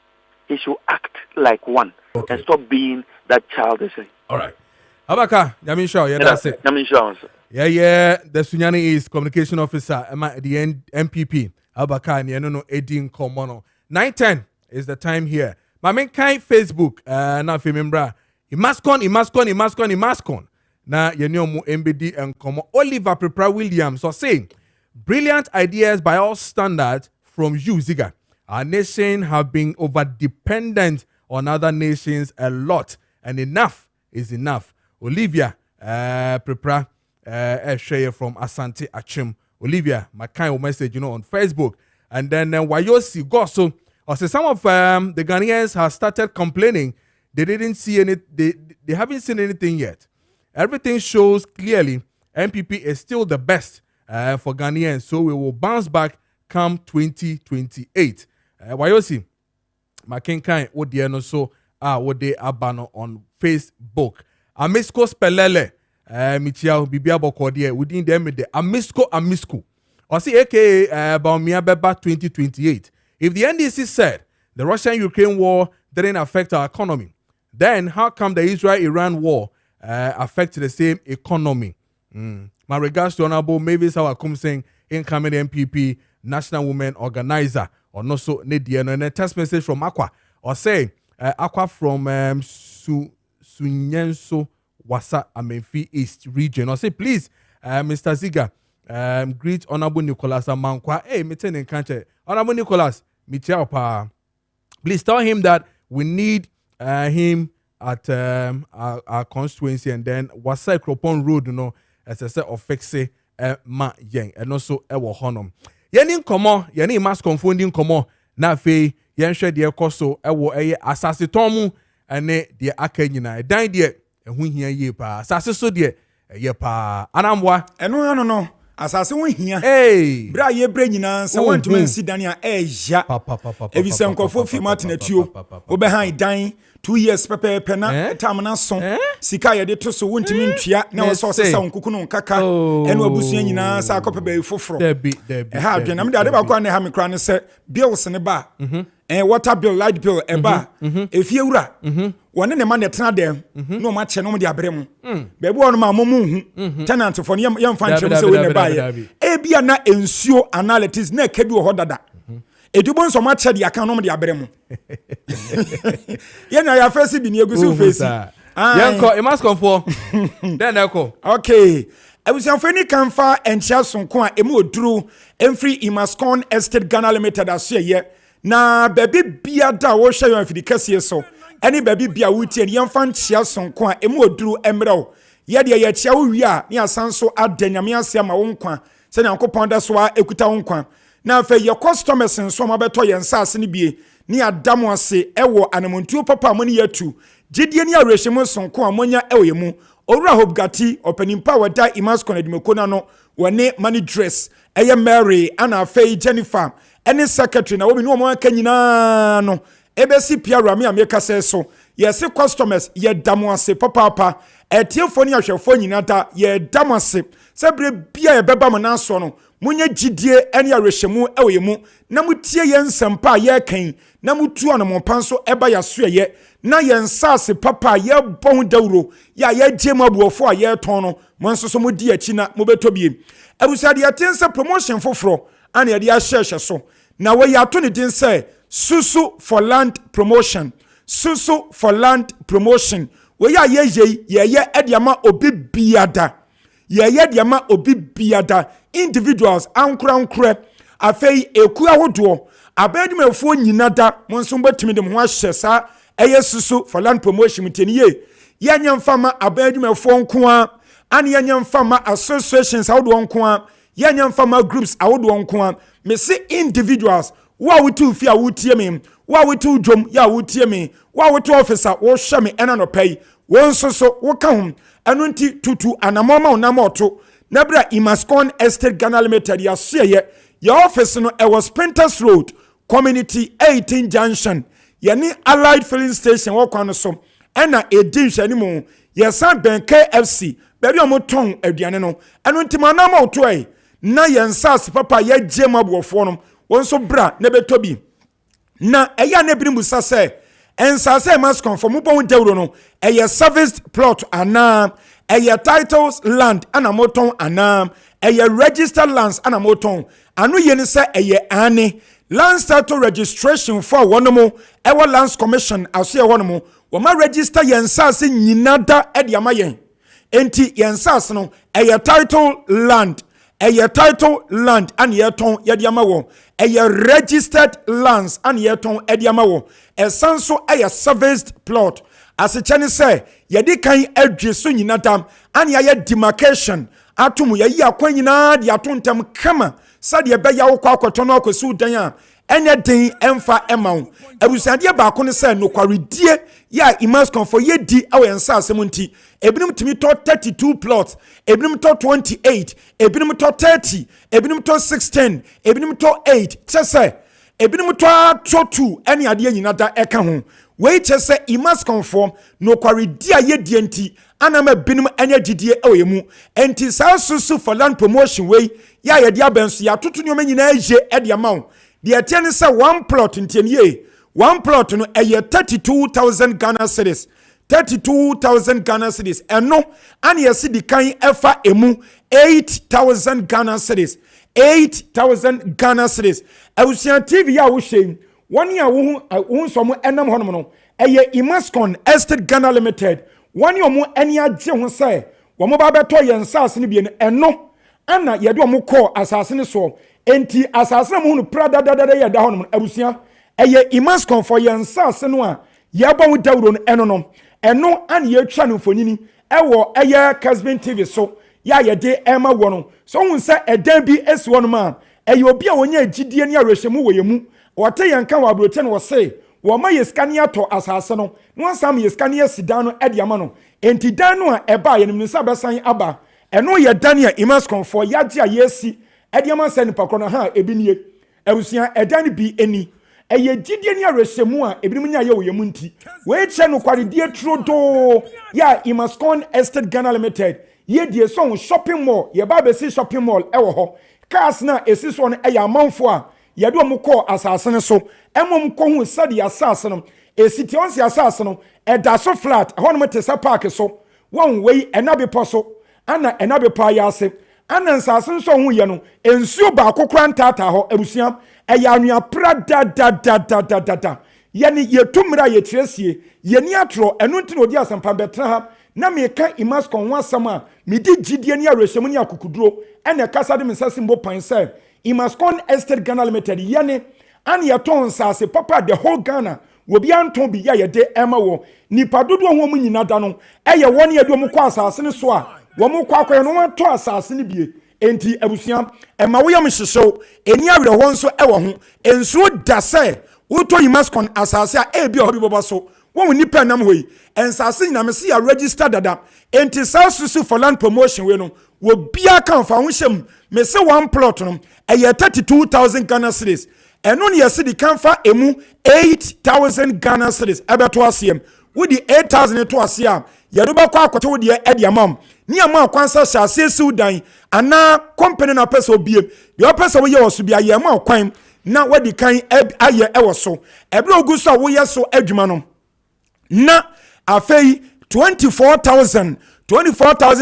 He should act like one and stop being that child, they say. All right. Abaka, Yamisha, yeah, that's it. Yamisha. Yeah, the Sunyani is communication officer, the MPP. Abaka, no Edin Komono. 9:10 is the time here. My main kind Facebook, now if you remember, he must con. Now, you know, MBD and Komo. Oliver Prepra Williams was saying, brilliant ideas by all standards from you, Ziga. Our nation have been over-dependent on other nations a lot, and enough is enough. Olivia Prepra share from Asante Achim. Olivia, my kind message, on Facebook. And then Wayosi Goso, or say some of the Ghanaians have started complaining they didn't see any, they haven't seen anything yet. Everything shows clearly MPP is still the best for Ghanaians, so we will bounce back come 2028. Wayosi, my king kind, what the no so what they abano on Facebook. Amisco Spelele, Michia Bibia Bokodie, within them the Amisco. Or see, aka Baumia Beba 2028. If the NDC said the Russian-Ukraine war didn't affect our economy, then how come the Israel-Iran war affects the same economy? My regards to Honorable Mavis Hawakum saying incoming MPP, National Women Organizer, or no so Nediano, and a text message from Aqua, or say Aqua from Sunyenso Wasa Amenfi East region, or say please, Mr. Ziga. Greet Honorable Nicholas Amankwa. Hey, meeting in country. Honorable Nicholas, please tell him that we need him at our constituency, and then Wasai Kropon Road, as I said, of Fexe Ma Yang, and also Ewo Honum. Yenin komo, yenin mas confounding komo, na fe, yen share the koso, Ewo asasi tomu, and the akanyina, dine dear, and when here ye pa, asasi so dear, ye pa, anamwa, and no. asase wo hia Hey. bra ye bre nyina se want to see dan ya eja e bi se nkofo fi matena tuo obe han dan 2 years pepe na tam na so sika ye de to so wontimi ntua na wo so sesa nkuku no nkaka ene abusuan nyina sa akopɛ ba foforo Debi ha adwena me de ba kwa ne ha me kra ne se bills ne ba water bill light bill eba efie wura wone ne ma ne tena dem no ma che no de abrɛ mu bebi wono ma momu hu tenant for ne yam fan chem se we ne ba ye ebia na ensuo analytics na ka bi wo hodada edubo nso ma che de aka no de abrɛ mu ye na ya face bi ne egusu face yanko e must come for then eko okay abusanfani kanfa enchia sonko a emu oduru emfree Imascon Estate Ghana Limited aso ye na baby bia da wo hwe yon fidi kase so eni baby bia wutie ne yemfa nchia sonko a emu oduru emrew ye de ye chia wo wi a ne asanso adanyame ase ma wo nkwa se nyankopon da so a ekuta wo nkwa na afa ye customers nso ma beto ye nsase ne bie ne adamu ase ewo anamontuo papa mo ne yatu gidie ne arehemu sonko a monya ewo ye mu Owura Hobgati openimpa wada Imascon adimekona no wone money dress eye Mary ana afei Jennifer ene secretary na wobi no mo aka nyina no ebesi piara me ameka se so yes customers ye damoase papa etiefo ni ahwefo nyina da ye damoase sebre bia ye beba mo na so no munye gidie ene arehemu ewe mu na mutie ye nsempa ye kan na mutu anomonpa so eba ya so ye na yen sase papa ye bon dawro ya ye jema buofo a ye ton no mo nso so mo di achi na mo betobie abusade atense promotion foforo ana ye dia share so na we ya to ne din say susu for land promotion we ya ye ediama obi biada ye diama obi biada individuals ankra afei eku ahodo abedimefo nyina da mo nso betimi de mo ahye sa eye susu for land promotion mteniye yanya mfama abedimefo nko ani yanya mfama associations awodo nko yanya mfama groups awodo nko me see individuals wa wutu fi awutie me wa wutu dwom ya wutie me wa wutu officer wo hwe me ena no pay won soso wo ka hom eno nti tutu anamoma onamoto nabra Imascon Estate Ghana Limited ya seye ya office no e was Printers Road Community 18 Junction yani Allied Filling Station wo kwa no so ena edin hwani mu yesan ben KFC baabi omoton aduane no eno nti manama oto ai na yensas papa ya jema buofo no won so bra na betobi na eya na biri musa se ensase must conform bon dewro no eye serviced plot ana eye titles land ana moton ana eye registered lands ana moton anu ye ni se eye ane land title registration for wonomo ewa lands commission aso ye wonomo wo ma register yensase nyinada e de amayen enti yensase no eye title land and yeton yediama wo eye registered lands and yeton ediama wo esanso eye serviced plot asechane se yedi kan adwe so nyina dam and ye demarcation atomu ye yi akwanyina de atontem kama sade be ya wo kwakoto no akosu dan a enye den emfa emawo abusade ba ko ne se nokwaredie ya Imascon for ye di awensa asemunti ebinim timi to 32 plots ebinim to 28 ebinim to 30 ebinim to 16 ebinim to 8 chese ebinim to 2 ene ade nyina da eka ho we chese Imascon for nokwaredie ye die enti anama binim enye gidie ewemu enti sa susu for land promotion we ya ye dia benso ya tutu nyoma nyina eje e dia mawo the attendance say one plot in 10 years. One plot no a year 32,000 Ghana cedis. 32,000 Ghana cedis. And no, and you see the kind efa emu 8,000 Ghana cedis. 8,000 Ghana cedis. I was seeing TV ya wo shame. 1 year wo somo enam hono no. A year Imascon Estate Ghana Limited. 1 year mo eni agye ho say. Wo mo ba beto ye nsase ne bi no. Ana ye do mo call asase ne so. Enti asase mu hunu prada dada ye da hono abusia eye Imascon for ye nsase no a ye bawo dawro no eno an ye twa no fonini ewo eye Kessben TV so ya ye de ema wo no so hun se edan bi esi wo no ma eye obi a wonya agidie ne arehemu wo ye mu wote ye nka wa brote no wo se wo ma ye skania to asase no no sam ye skania sidan no e de ama no enti dan no a eba ye nimsa besan aba ɛno yɛ dania imascon for yagye a yɛsi ɛdeɛma sɛ nipa korɔ no ha ebi nie abusua ɛdan bi eni ɛyɛ gidie ne aresemu a ebinom nya yɛ wɔ yɛmu nti wei kyɛ no kwaredie trodo ya imascon estate Ghana limited yɛdie so shopping mall yɛba bɛsi shopping mall ɛwɔ hɔ cars na esi so no ɛyɛ amanfo a yɛde ɔmo kɔ asase ne so ɛmom kɔ hu sɛde asase no esi tie onsi asase no ɛda so flat ɛhɔ no mo te sɛ park so wɔn wei ɛnabepɔ so ana ɛnabepɔ ayɛ ase ana nsase nso hu yɛ no ensuo baako kora ntata hɔ abusua ɛyɛ anwea pra da yɛne yɛtumira yɛtiesie yɛni atoro ɛno nti na odi asɛmpa bɛtena ha na meka imascon ho asɛm a medi gyidie ne awerɛhyɛmu ne akukuduro ɛna ɛkasa de me nsa simbo pan sɛ imascon estate Ghana limited yɛne ane yɛtɔn nsase papa the whole Ghana wobi anton bi ya yɛde ɛma wɔ nipa dodoɔ ho mu nyina da no ɛyɛ wɔn yɛde ɔmo kɔ asase ne so a wɔn kɔ akɔyɛ no wɔn atɔ asase ne bie enti abusua ɛma woyɛ mo hyehyew eni awerɛhɔ nso ɛwɔ ho ensuo da sɛ wotɔ imascon asase a ebi ɔhɔ bi bɔbɔ so wɔn nipa nam hɔ yi nsase nyinam si ya register dada enti saa susu for land promotion we no wɔ bia kan fa ho hyɛm me se one plot no ɛyɛ 32,000 Ghana cedis ɛno ne yɛsi di kan fa emu 8,000 Ghana cedis ɛbɛto aseɛm wodi 8,000 to ase a yɛdo bɛkɔ akɔte wo deɛ ɛde amam ne ama kwansa hyɛ ase siw dan ana company na pɛsɛ obiem deɛ ɔpɛsɛ woyɛ wɔ so bia yɛ ma kwan na wadi kan ayɛ ɛwɔ so ɛbere ogu so a woyɛ so adwuma no na afei 24,000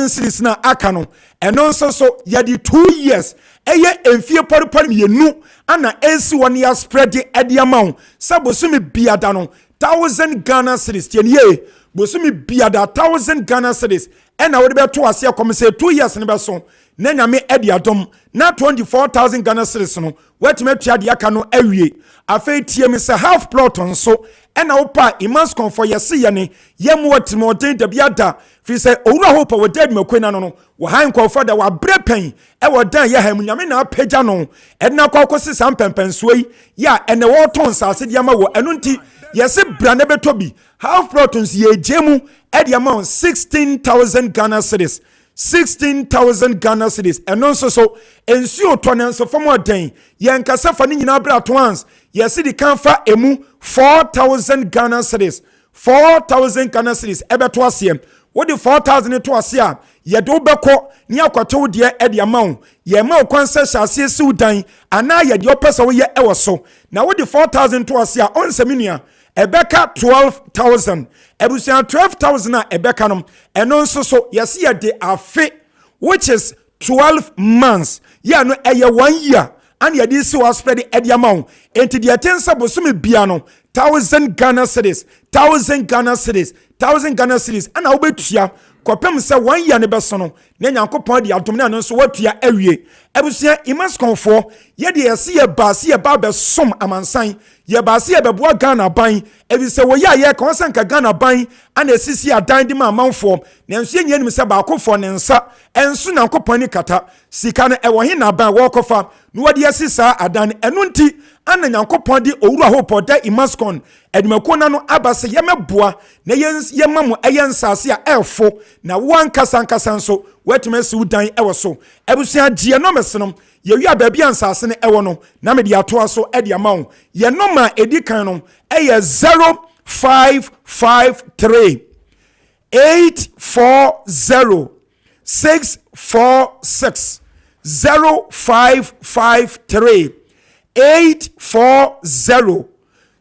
cedis na aka no ɛno nso so yɛde 2 years ɛyɛ emfie pɔrepɔre mienu ana esi wɔ ne ya spread ɛde ama wo sɛ bosumi biada no 1,000 Ghana cedis tiɛnie bosumi biada 1,000 Ghana cedis ɛna wode bɛto ase akɔm sɛ 2 years ne bɛso na nyame ɛde adom na 24,000 Ghana cedis no watumi atua de aka no awie afei tie me sɛ half plot nso ɛna wopa imascon for yɛse yɛne yɛmu wɔtrimɔden da biada firi sɛ owura hopa wɔ da adwumakoi na no no wɔhan nkɔfoɔ da wɔabrɛ pɛn ɛwɔ dan yɛ ha mu nyame na apagya no ɛdena kɔ akɔsi saa mpɛmpɛnsoɔ yi yɛ a ɛnɛ wɔtɔn nsase de ama wɔ ɛno nti yɛse bra ne bɛtɔ bi half plot nso yɛgye mu ɛde ama 16,000 Ghana cedis 16,000 Ghana cedis ɛno nso so ensuo tɔ ne nso fam ɔden yɛn kasa fa ne nyinaa bra to once yɛse di kan fa emu 4,000 Ghana cedis 4,000 Ghana cedis ɛbɛto aseɛ wode 4,000 to ase a yɛde wo bɛkɔ ne akɔte wo deɛ ɛde ama wo yɛma wo kwan sɛ hyɛ aseɛ siw dan anaa yɛde ɔpɛ sɛ woyɛ ɛwɔ so na wode 4,000 to ase a ɔnsɛm nua ɛbɛka 12,000 abusua 12,000 a ɛbɛka no ɛno nso so yɛse yɛde afe which is 12 months yɛ no ɛyɛ 1 year and yɛde si wɔ spread ɛde ama wo enti deɛ ɛte nsa bosome bia no 1,000 Ghana cedis 1,000 Ghana cedis 1,000 Ghana cedis ana wobɛtua kɔpem sɛ 1 year ne bɛso no na nyankopɔn de adom ne ano nso watua awie abusua imasconfoɔ yɛde yɛse yɛbaa se yɛba bɛsom amansan yɛbaa se yɛbɛboa Ghana ban ɛfiri sɛ wɔyɛ a yɛka wɔn sɛ nka Ghana ban ana esisi adan de ma amanfoɔ nanso yɛnyɛ nim sɛ baakofoɔ ne nsa ɛnso nyankopɔn ne kata sika no ɛwɔ he na ban wɔkɔfa na wɔde yɛsi saa adan ɛno nti ana nyankopɔn de owura hopɔ da imascon adwumakuo na no aba sɛ yɛmɛboa na yɛma mo ɛyɛ nsase a ɛɛfo na wɔankasa nkasa nso wɔatumi asi wo dan ɛwɔ so abusua gyeɛ nɔmɛse no yɛwi a baabi a nsase no ɛwɔ no na mede atoa so ɛde ama wo yɛ nɔma a ɛdi kan no ɛyɛ 0553 840 646 0553 840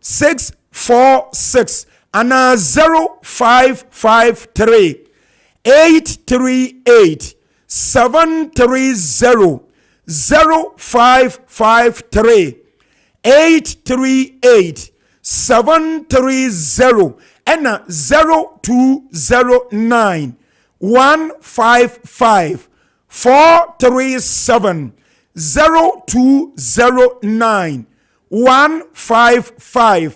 646 ana 0553 838 730 0553 838 730 ɛna 0209 155 437 0209 155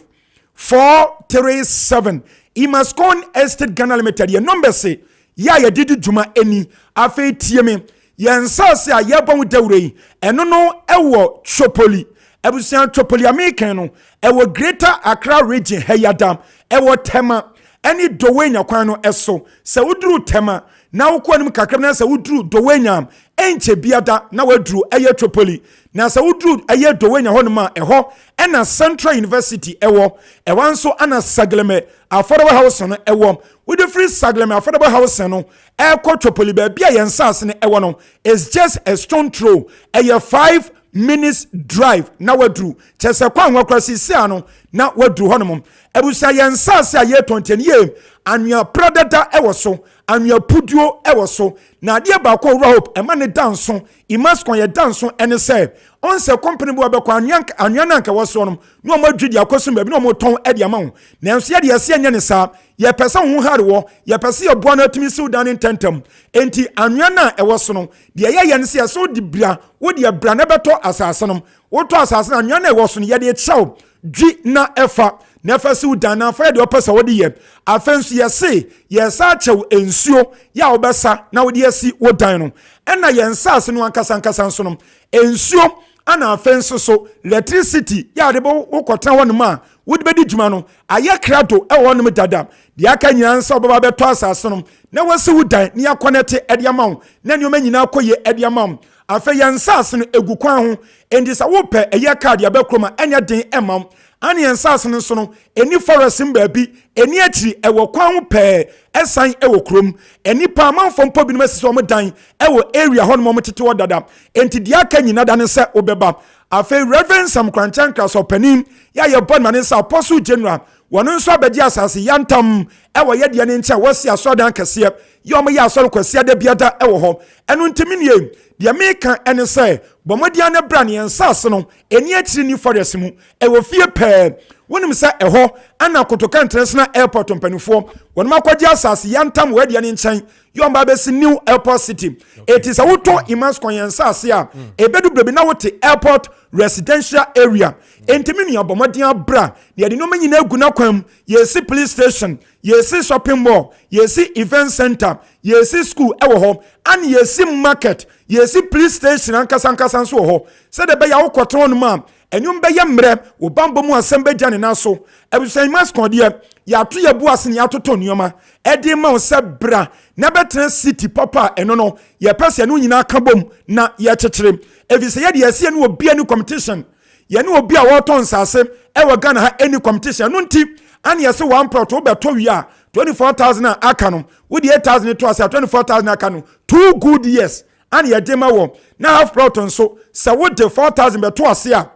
437 Imascon Estate Ghana Limited yɛ number se ya yɛdidi dwuma ani afei tie me yɛn nsase a yɛbɔ mu dawure yi ɛno no ɛwɔ Chopoli abusuan Chopoli American no ɛwɔ Greater Accra region ha yadam ɛwɔ Tema ɛne Dowe nyakwan no ɛso sɛ woduru Tema na wokɔ anim kakra na sɛ woduru Dowenya enche biada na waduru eye Tripoli na sɛ woduru eye Dowenya hɔ no ma ɛhɔ ɛna Central University ɛwɔ nso ana Sagleme affordable house no ɛwɔ wode free Sagleme affordable house no ɛkɔ Tripoli baabi a yɛnsase no ɛwɔ no is just a stone throw ɛyɛ 5 minutes drive na waduru kyesɛ kwan wakrasi sia no na waduru hɔ no mom ebusa yɛnsase a yɛ 20 ye anua pradada ɛwɔ so anua puduo ɛwɔ so na adeɛ baako hope ɛma ne danso imaskon yɛ danso ɛne sɛ onse company bo abɛkɔ anua na nka wɔ so no no mo adwidi akɔso baabi no mo tɔn ɛde ama ho na nso yɛ de yɛse nyɛ ne saa yɛ pɛsɛ ho hare wɔ yɛ pɛsɛ yɛ boa no atumi siw dan ne tentam enti anua na ɛwɔ so no de yɛ yɛ ne sɛ so de bra wo de bra na bɛtɔ asase no wo tɔ asase na anua na ɛwɔ so no yɛ de kyɛw dwi na ɛfa na fa siw dan na fa yɛ de ɔpɛsɛ wo de yɛ afensu yɛse yɛsa kyɛw ensuo yɛ obɛsa na wo de yɛsi wo dan no ɛna yɛnsase no ankasa nso no ensuo ana afensu so electricity yɛ de bo wokɔtena hɔ no ma wo de bɛdi dwuma no ayɛ krado ɛwɔ no dada de aka nyina nsa ɔbɛba bɛtɔ asase no na wasi wo dan ne akɔnɛte ɛde ama wo na nneɛma nyina akɔyɛ ɛde ama wo afɛ yɛnsase no egu kwan ho enti sɛ wopɛ ɛyɛ card yɛbɛkroma ɛnyɛ den ɛma wo ani yɛnsase no so no eni forest mbaabi eni akyi ɛwɔ kwan ho pɛɛ ɛsan ɛwɔ krom eni pa amanfo mpo bi no masisi wɔn dan ɛwɔ area hɔ no wɔn tete wɔ dada enti deɛ aka nyina da ne sɛ obɛba afei Reverend Sam Kranchanka so panin ya yɛ bɔ mane sɛ Apostle General wɔn nso abɛgye asase yantam ɛwɔ yɛ deɛ ne nkyɛn wɔsi asɔdan kɛseɛ yɛ wɔn yɛ asɔre kɛseɛ da biada ɛwɔ hɔ ɛno ntumi nie deɛ meka ɛne sɛ bɔmmɔdia ne bra ne yɛnsase no eni akyiri ni forest mu ɛwɔ fie pɛɛ wonim sɛ ɛhɔ ana Kotoka International Airport mpanimfoɔ wɔn makɔgye asase yantam wɔ deɛ ne nkyɛn yɛ wɔn ba bɛsi New Airport City eti sɛ wotɔ imaskon yɛnsase a ebedu brebi na wote airport residential area entimi nua bɔmmɔdia bra ne yɛde nneɛma nyinaa gu na kwam yɛsi police station yɛsi shopping mall yɛsi event center yɛsi school ɛwɔ hɔ ani yɛsi market yɛsi police station ankasa nso wɔ hɔ sɛ de bɛyɛ awokɔtɔn no ma enyum bɛyɛ mmerɛ wo bambɔ mu asɛm bɛgya ne naso ebusan maskon deɛ yɛato yɛ bu ase ne yɛatoto nneɛma ɛde ma wo sɛ bra na bɛtena city papa ɛno no yɛpɛ sɛ no nyinaa ka bom na yɛkyekyere efisɛ yɛde yɛsie no wɔ bia ne competition yɛne obi a wɔtɔn nsase ɛwɔ Ghana ha any competition no nti ani yɛse 1 plot wo bɛtɔ wi a 24,000 a aka no wo de 8,000 to ase 24,000 aka no 2 good years ani yɛde ma wɔ na half plot nso sɛ wo de 4,000 bɛtɔ ase a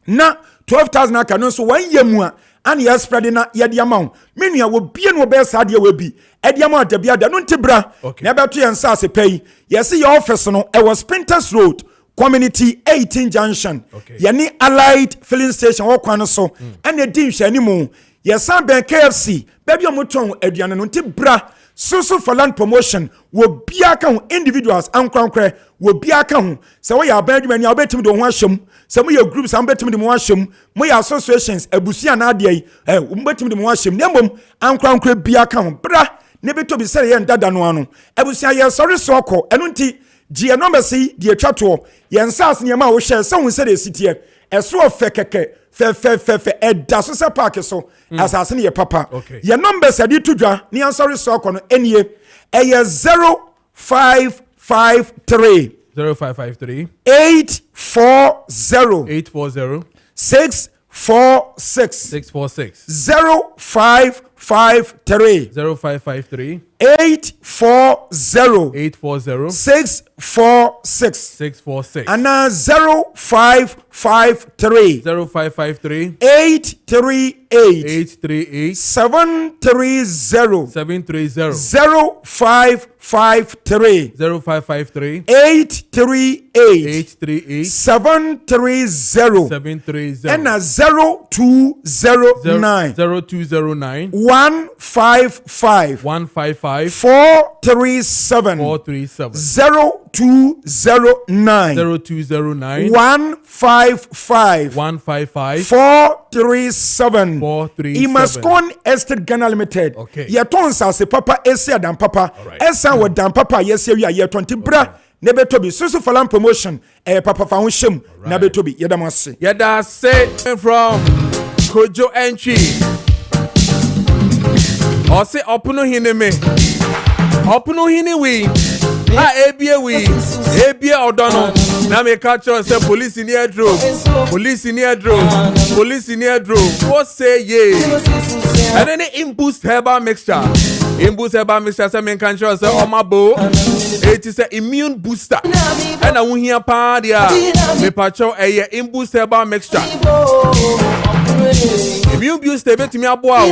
na 12,000 aka no nso 1 year mu a ani yɛ spread na yɛde ama wo menua wo bie no bɛ sa deɛ wɔ bi ɛde ama da biada no nti bra na bɛtɔ yɛn nsase pɛ yi yɛse yɛ office no ɛwɔ Sprinters Road Community 18 Junction yɛne Allied Filling Station wɔ kwan no so ɛna di nhwɛni mu yɛsan bɛn KFC baabi a motɔn aduane no nti bra susu for land promotion wo bia ka ho individuals ankrankra wo bia ka ho sɛ wo yɛ aban adwuma ni a wobɛtimi de ho ahyɛm sɛ mo yɛ groups a wobɛtimi de mo ahyɛm mo yɛ associations abusua na adeɛ yi wobɛtimi de mo ahyɛm na mmom ankrankra bia ka ho bra ne beto bi sɛ yɛ ndada no ano abusua yɛ sɔre so kɔ ɛno nti gye number si de atwa to yɛn sas ne ma wo hyɛ sɛ wo sɛ de sitie ɛso fɛ kɛkɛ fɛ ɛda so sɛ park so asase ne yɛ papa yɛ number sɛ de to dwa ne ansɔre so kɔ no enie ɛyɛ 0553 840 646 0553 840 646 ana 0553 838 730 0553 838 730 ana 0209 155 437 0209 155 437 Imaskon Estate Ghana Limited yɛtɔn nsase papa esi adam papa ɛsan wɔ dan papa yɛsi awi a yɛtɔn ti bra na bɛtɔbi susu falan promotion papa fa ho hyɛm na bɛtɔbi yɛda mo ase yɛda se from Kojo entry ɔse ɔpono hine me Opuno hini we. Ebie we. Ebie odono. Na me catch us say police in here drove. Police in here drove. Police in here drove. What say ye? And then Imboost herbal mixture. Imboost herbal mixture say me catch us say omabo. It is a immune booster. And I won here pa dia. Me pacho eye Imboost herbal mixture. Immune booster betimi aboa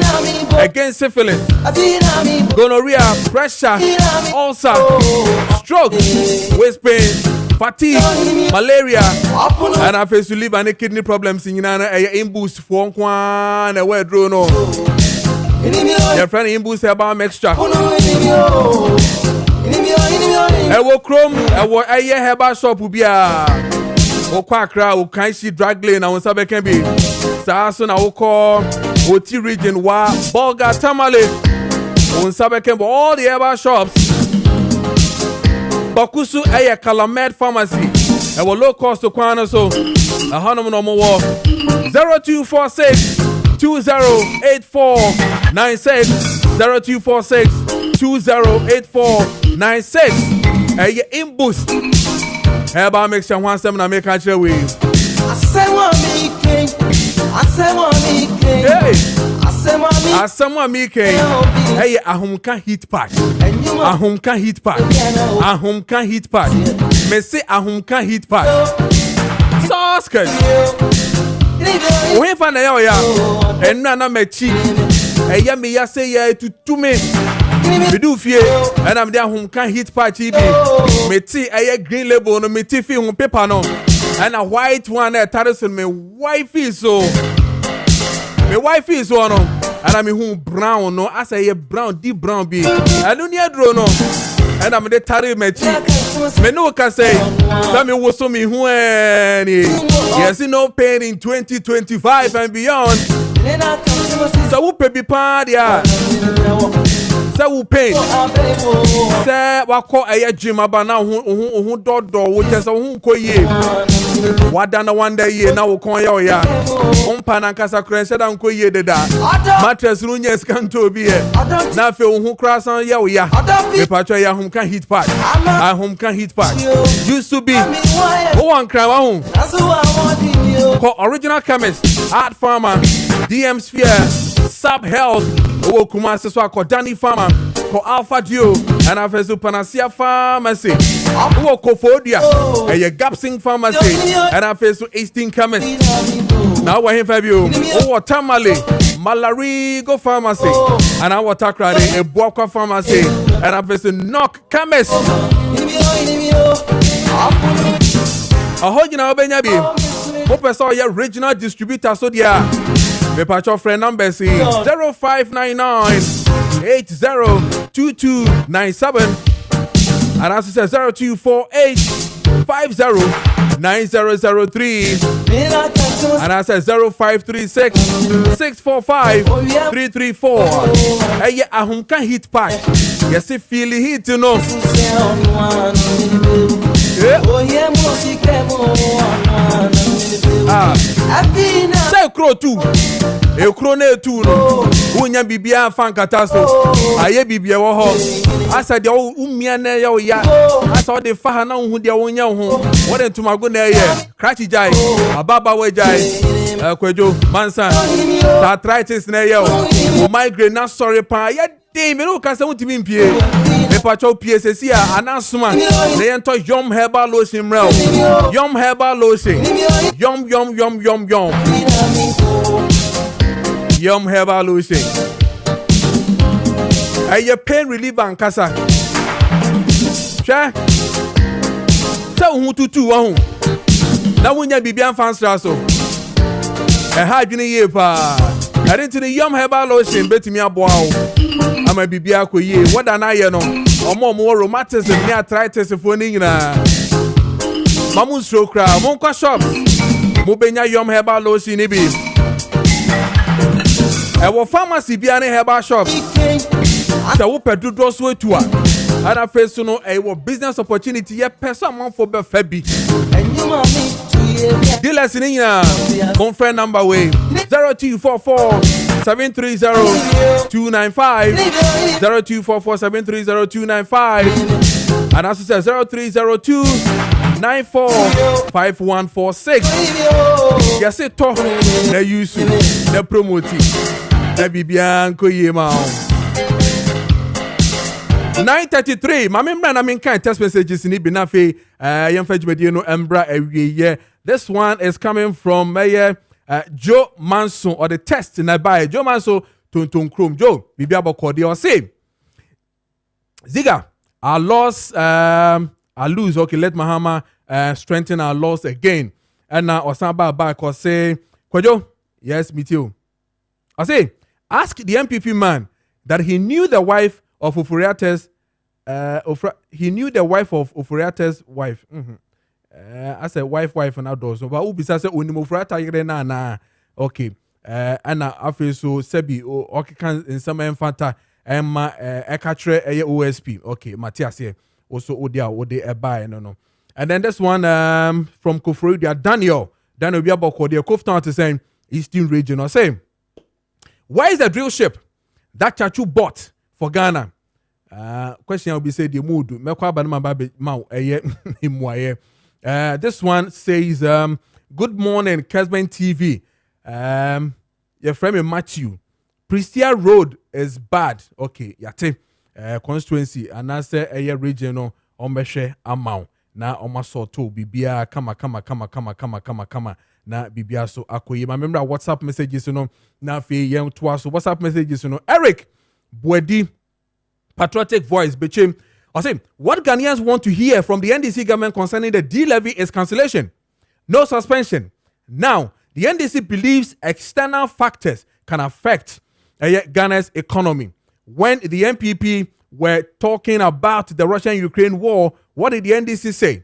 against syphilis, gonorrhea, pressure, ulcer, stroke, waist pain, fatigue, malaria, and I face to live and kidney problems in Imboost for one and where drone no. Your friend Imboost herbal mixture. I will chrome, I will herbal shop will be a Okwakra, Okanshi drag lane, and Sabe can be. Sasso na Oko, Oti region, Wa, Bolga, Tamale, Sabe can be all the herbal shops. Bakusu Aya Calamed Pharmacy, I will low cost to Kwana so a Hanum no more 0246 208496 0246 208496 Aya Imboost. Herbal mixture 17 na make a way. Asamoah Mike. Hey, ahumka heat pack. Ahumka heat pack. Ahumka heat pack. Me say ahumka heat pack. Soskas. We find ya ya. Enna me chi. Eya me ya say ya to me. Me do fear, and I'm there whom can hit party be. Me tea a green label no me tea film paper no. And a white one that tells me wife is so. Me wife is one no. And I'm whom brown no. I say a brown, deep brown be. I don't need draw no. And I'm the tarry me tea. Me no can say. Tell me what's so me who any. Yes, no pain in 2025 and beyond. So who pay be party ya. Say who pay. Say wako aya gym abana who dodo wo just who koye. Wadana one day ye na wo kon ya. Umpa na kasa krense da koye deda. Mattress runyes kan to be e. Na fe who cross on ya. Me patcho ya hum kan hit pack. I hum kan hit pack. Used to be who one cry wa hum. Ko original chemist, art farmer, DM Sphere, Sub Health, Owo Kumasi so ko Danny Farmer, ko Alpha Dio, and Afesu Panacea Pharmacy. Owo Kofodia, a Gapsing Pharmacy, and Afesu 18 Chemist. Now we're here for you. Owo Tamale, Malarigo Pharmacy, and our Takrade, a Boaka Pharmacy, and Afesu Knock Chemist. A whole you know, Benyabi. Hope saw your regional distributor so dia. Me patch friend number is 0599 802297 and as it says 0248 509003 and I said 0536 645 334. Hey, ahunka hit pack. Yes, if feel hit, you know. Say crow too. A crone too. Unya bibia fan catasto. Aye bibia wo. I said the umiane yo ya. I saw the fahana who dia wonya ho. What into my good air. Cratchy jai. Ababa we jai. Kojo Mansan. Arthritis na yo. Migraine na sorry pa. Ya dey me no can say what me pie. Me pacho PSC anasuma. They enter Yum Herbal Lotion mrel. Yum Herbal Lotion. Yum. Yum Herbal Lotion. Aye pain relief and kasa. Sha. So who tutu wa hu. Na wonya bibia fansra so. Ha dwene ye pa. I didn't the Yum Herbal Lotion betimi aboa wo. Ama bibia koye. What na ye no. Omo rheumatism ni arthritis fo ni nyina. Mamu stroke cra. Mon kwa shop. Mo benya Yum Herbal Lotion ni bi. E wo pharmacy bia ne herbal shop. Asa wo pedodo so etua. Ana face no e wo business opportunity ye person man for be fa bi. Dealers in here. Phone friend number way 0244 0244730-295, 0244730-295, and also says 0302-945146. Yes, it talk na use na promote na bibianko yema. 9:33. My member, I mean, kind text messages in Ibinafe. Young Fajmedi no Embra every. This one is coming from Joe Manson or the test in by Joe Manson Tonton Chrome. Joe, Bibiabo Cordia or say Ziga, our loss, I lose. Okay, let Mahama strengthen our loss again. And now Osamba back or say Kojo, yes, me too. I say, ask the MPP man that he knew the wife of Oforiate's he knew the wife of Oforiate's wife. I said wife and outdoors. So but ubisa say onimo Oforiata yere na okay. And I feel so sebi okay can in some infanta Emma ekatre OSP. Okay, Matthias here. Also ode buy no. And then this one from Koforidia Daniel Biaboko the Koftown to saying Eastern region or saying where is the drill ship that Chachu bought for Ghana? Question will be said the mood. This one says, good morning, Kessben TV. Your friend Matthew. Prestia Road is bad. Okay, yate constituency and I say a regional ombeshe amount. Na omaso to bibia kama na bibia so akoye. Remember WhatsApp messages na fe yem twa so WhatsApp messages Eric Bwedi patriotic voice Bechem. I say what Ghanaians want to hear from the NDC government concerning the D-levy is cancellation, no suspension. Now the NDC believes external factors can affect Ghana's economy. When the MPP were talking about the Russian-Ukraine war, what did the NDC say?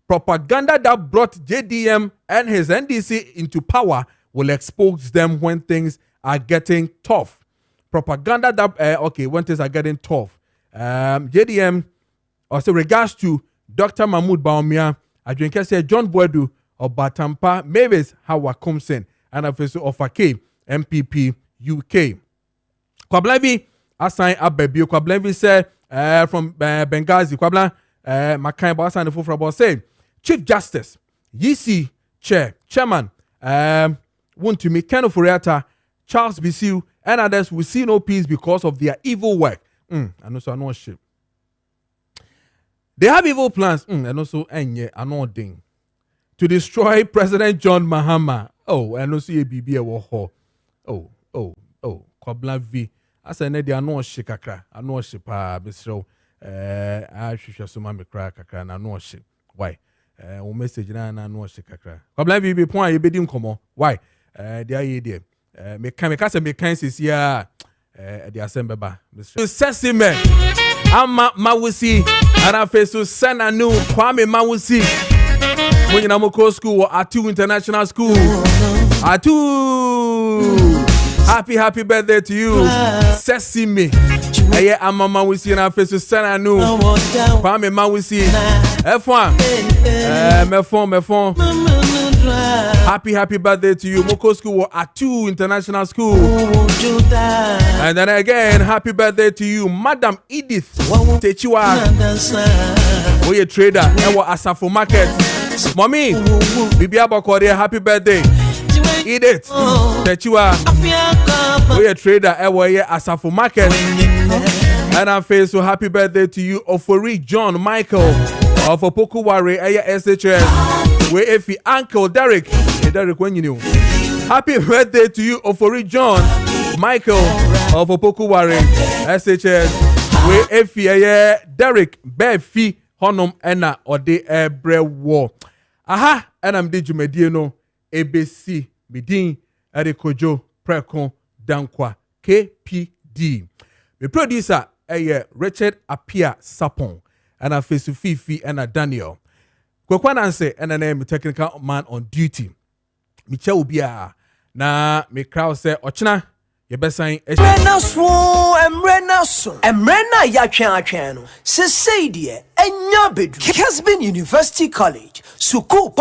Propaganda that brought JDM and his NDC into power will expose them when things are getting tough. Propaganda that, when things are getting tough. JDM, also regards to Dr. Mahmoud Baumia, I said John Boadu of Batampa, Mavis Hawakumsen, and Officer of AK, MPP UK. Kwablavi assign Abebi. Kwablavi said from Benghazi. Kwabla Maakye Bossa and the Fufrabo say Chief Justice, YC Chairman, Wontumi Ken Oforiata, Charles Bisiu, and others will see no peace because of their evil work. And also I know shit. They have evil plans. And also I know ding to destroy President John Mahama. Oh, and also a BB war. Oh. Kwabla V. I said, "Nedi ano shit kakra, ano shit pa bisro. I should so mami crack kakra na ano shit. Why? O message na ano shit kakra. Kwabla V be point you be dim komo. Why? There ye there. Me can me can say ya. The assembly ba. Sesime. Ama mawusi. Ana fesu sana nu Kwame mawusi. When you Namoko School or Atu International School. Atu. Happy birthday to you. Sesime. Eye amama wisi na fesu sana nu. Kwame mawusi. F1. Me Happy birthday to you. Moko School or Atu International School. And then again, happy birthday to you, Madam Edith Techiwa. We a trader and we Asafo Market. Mommy, Bibi Abakore, happy birthday. Edith Techiwa. We a trader and we Asafo Market. And I'm faced so happy birthday to you, Ofori John Michael of Opokuware SHS. We if Uncle Derek. Derek, when you know. Happy birthday to you, Ofori John Michael of Opokuware SHS. We if Derek Befi Honum Ena Ode Ebrewo. Aha, and I'm DJ Mediano ABC Midin Ade Kojo Preko Dankwah KPD. The producer Richard Apia Sapon and a face Fifi and a Daniel. Kwekwana say and a name technical man on duty. Michelle Bia na me crowd say Ochina ye be sign Emrena so Emrena ya twan no se say de enya bedu Kessben University College suku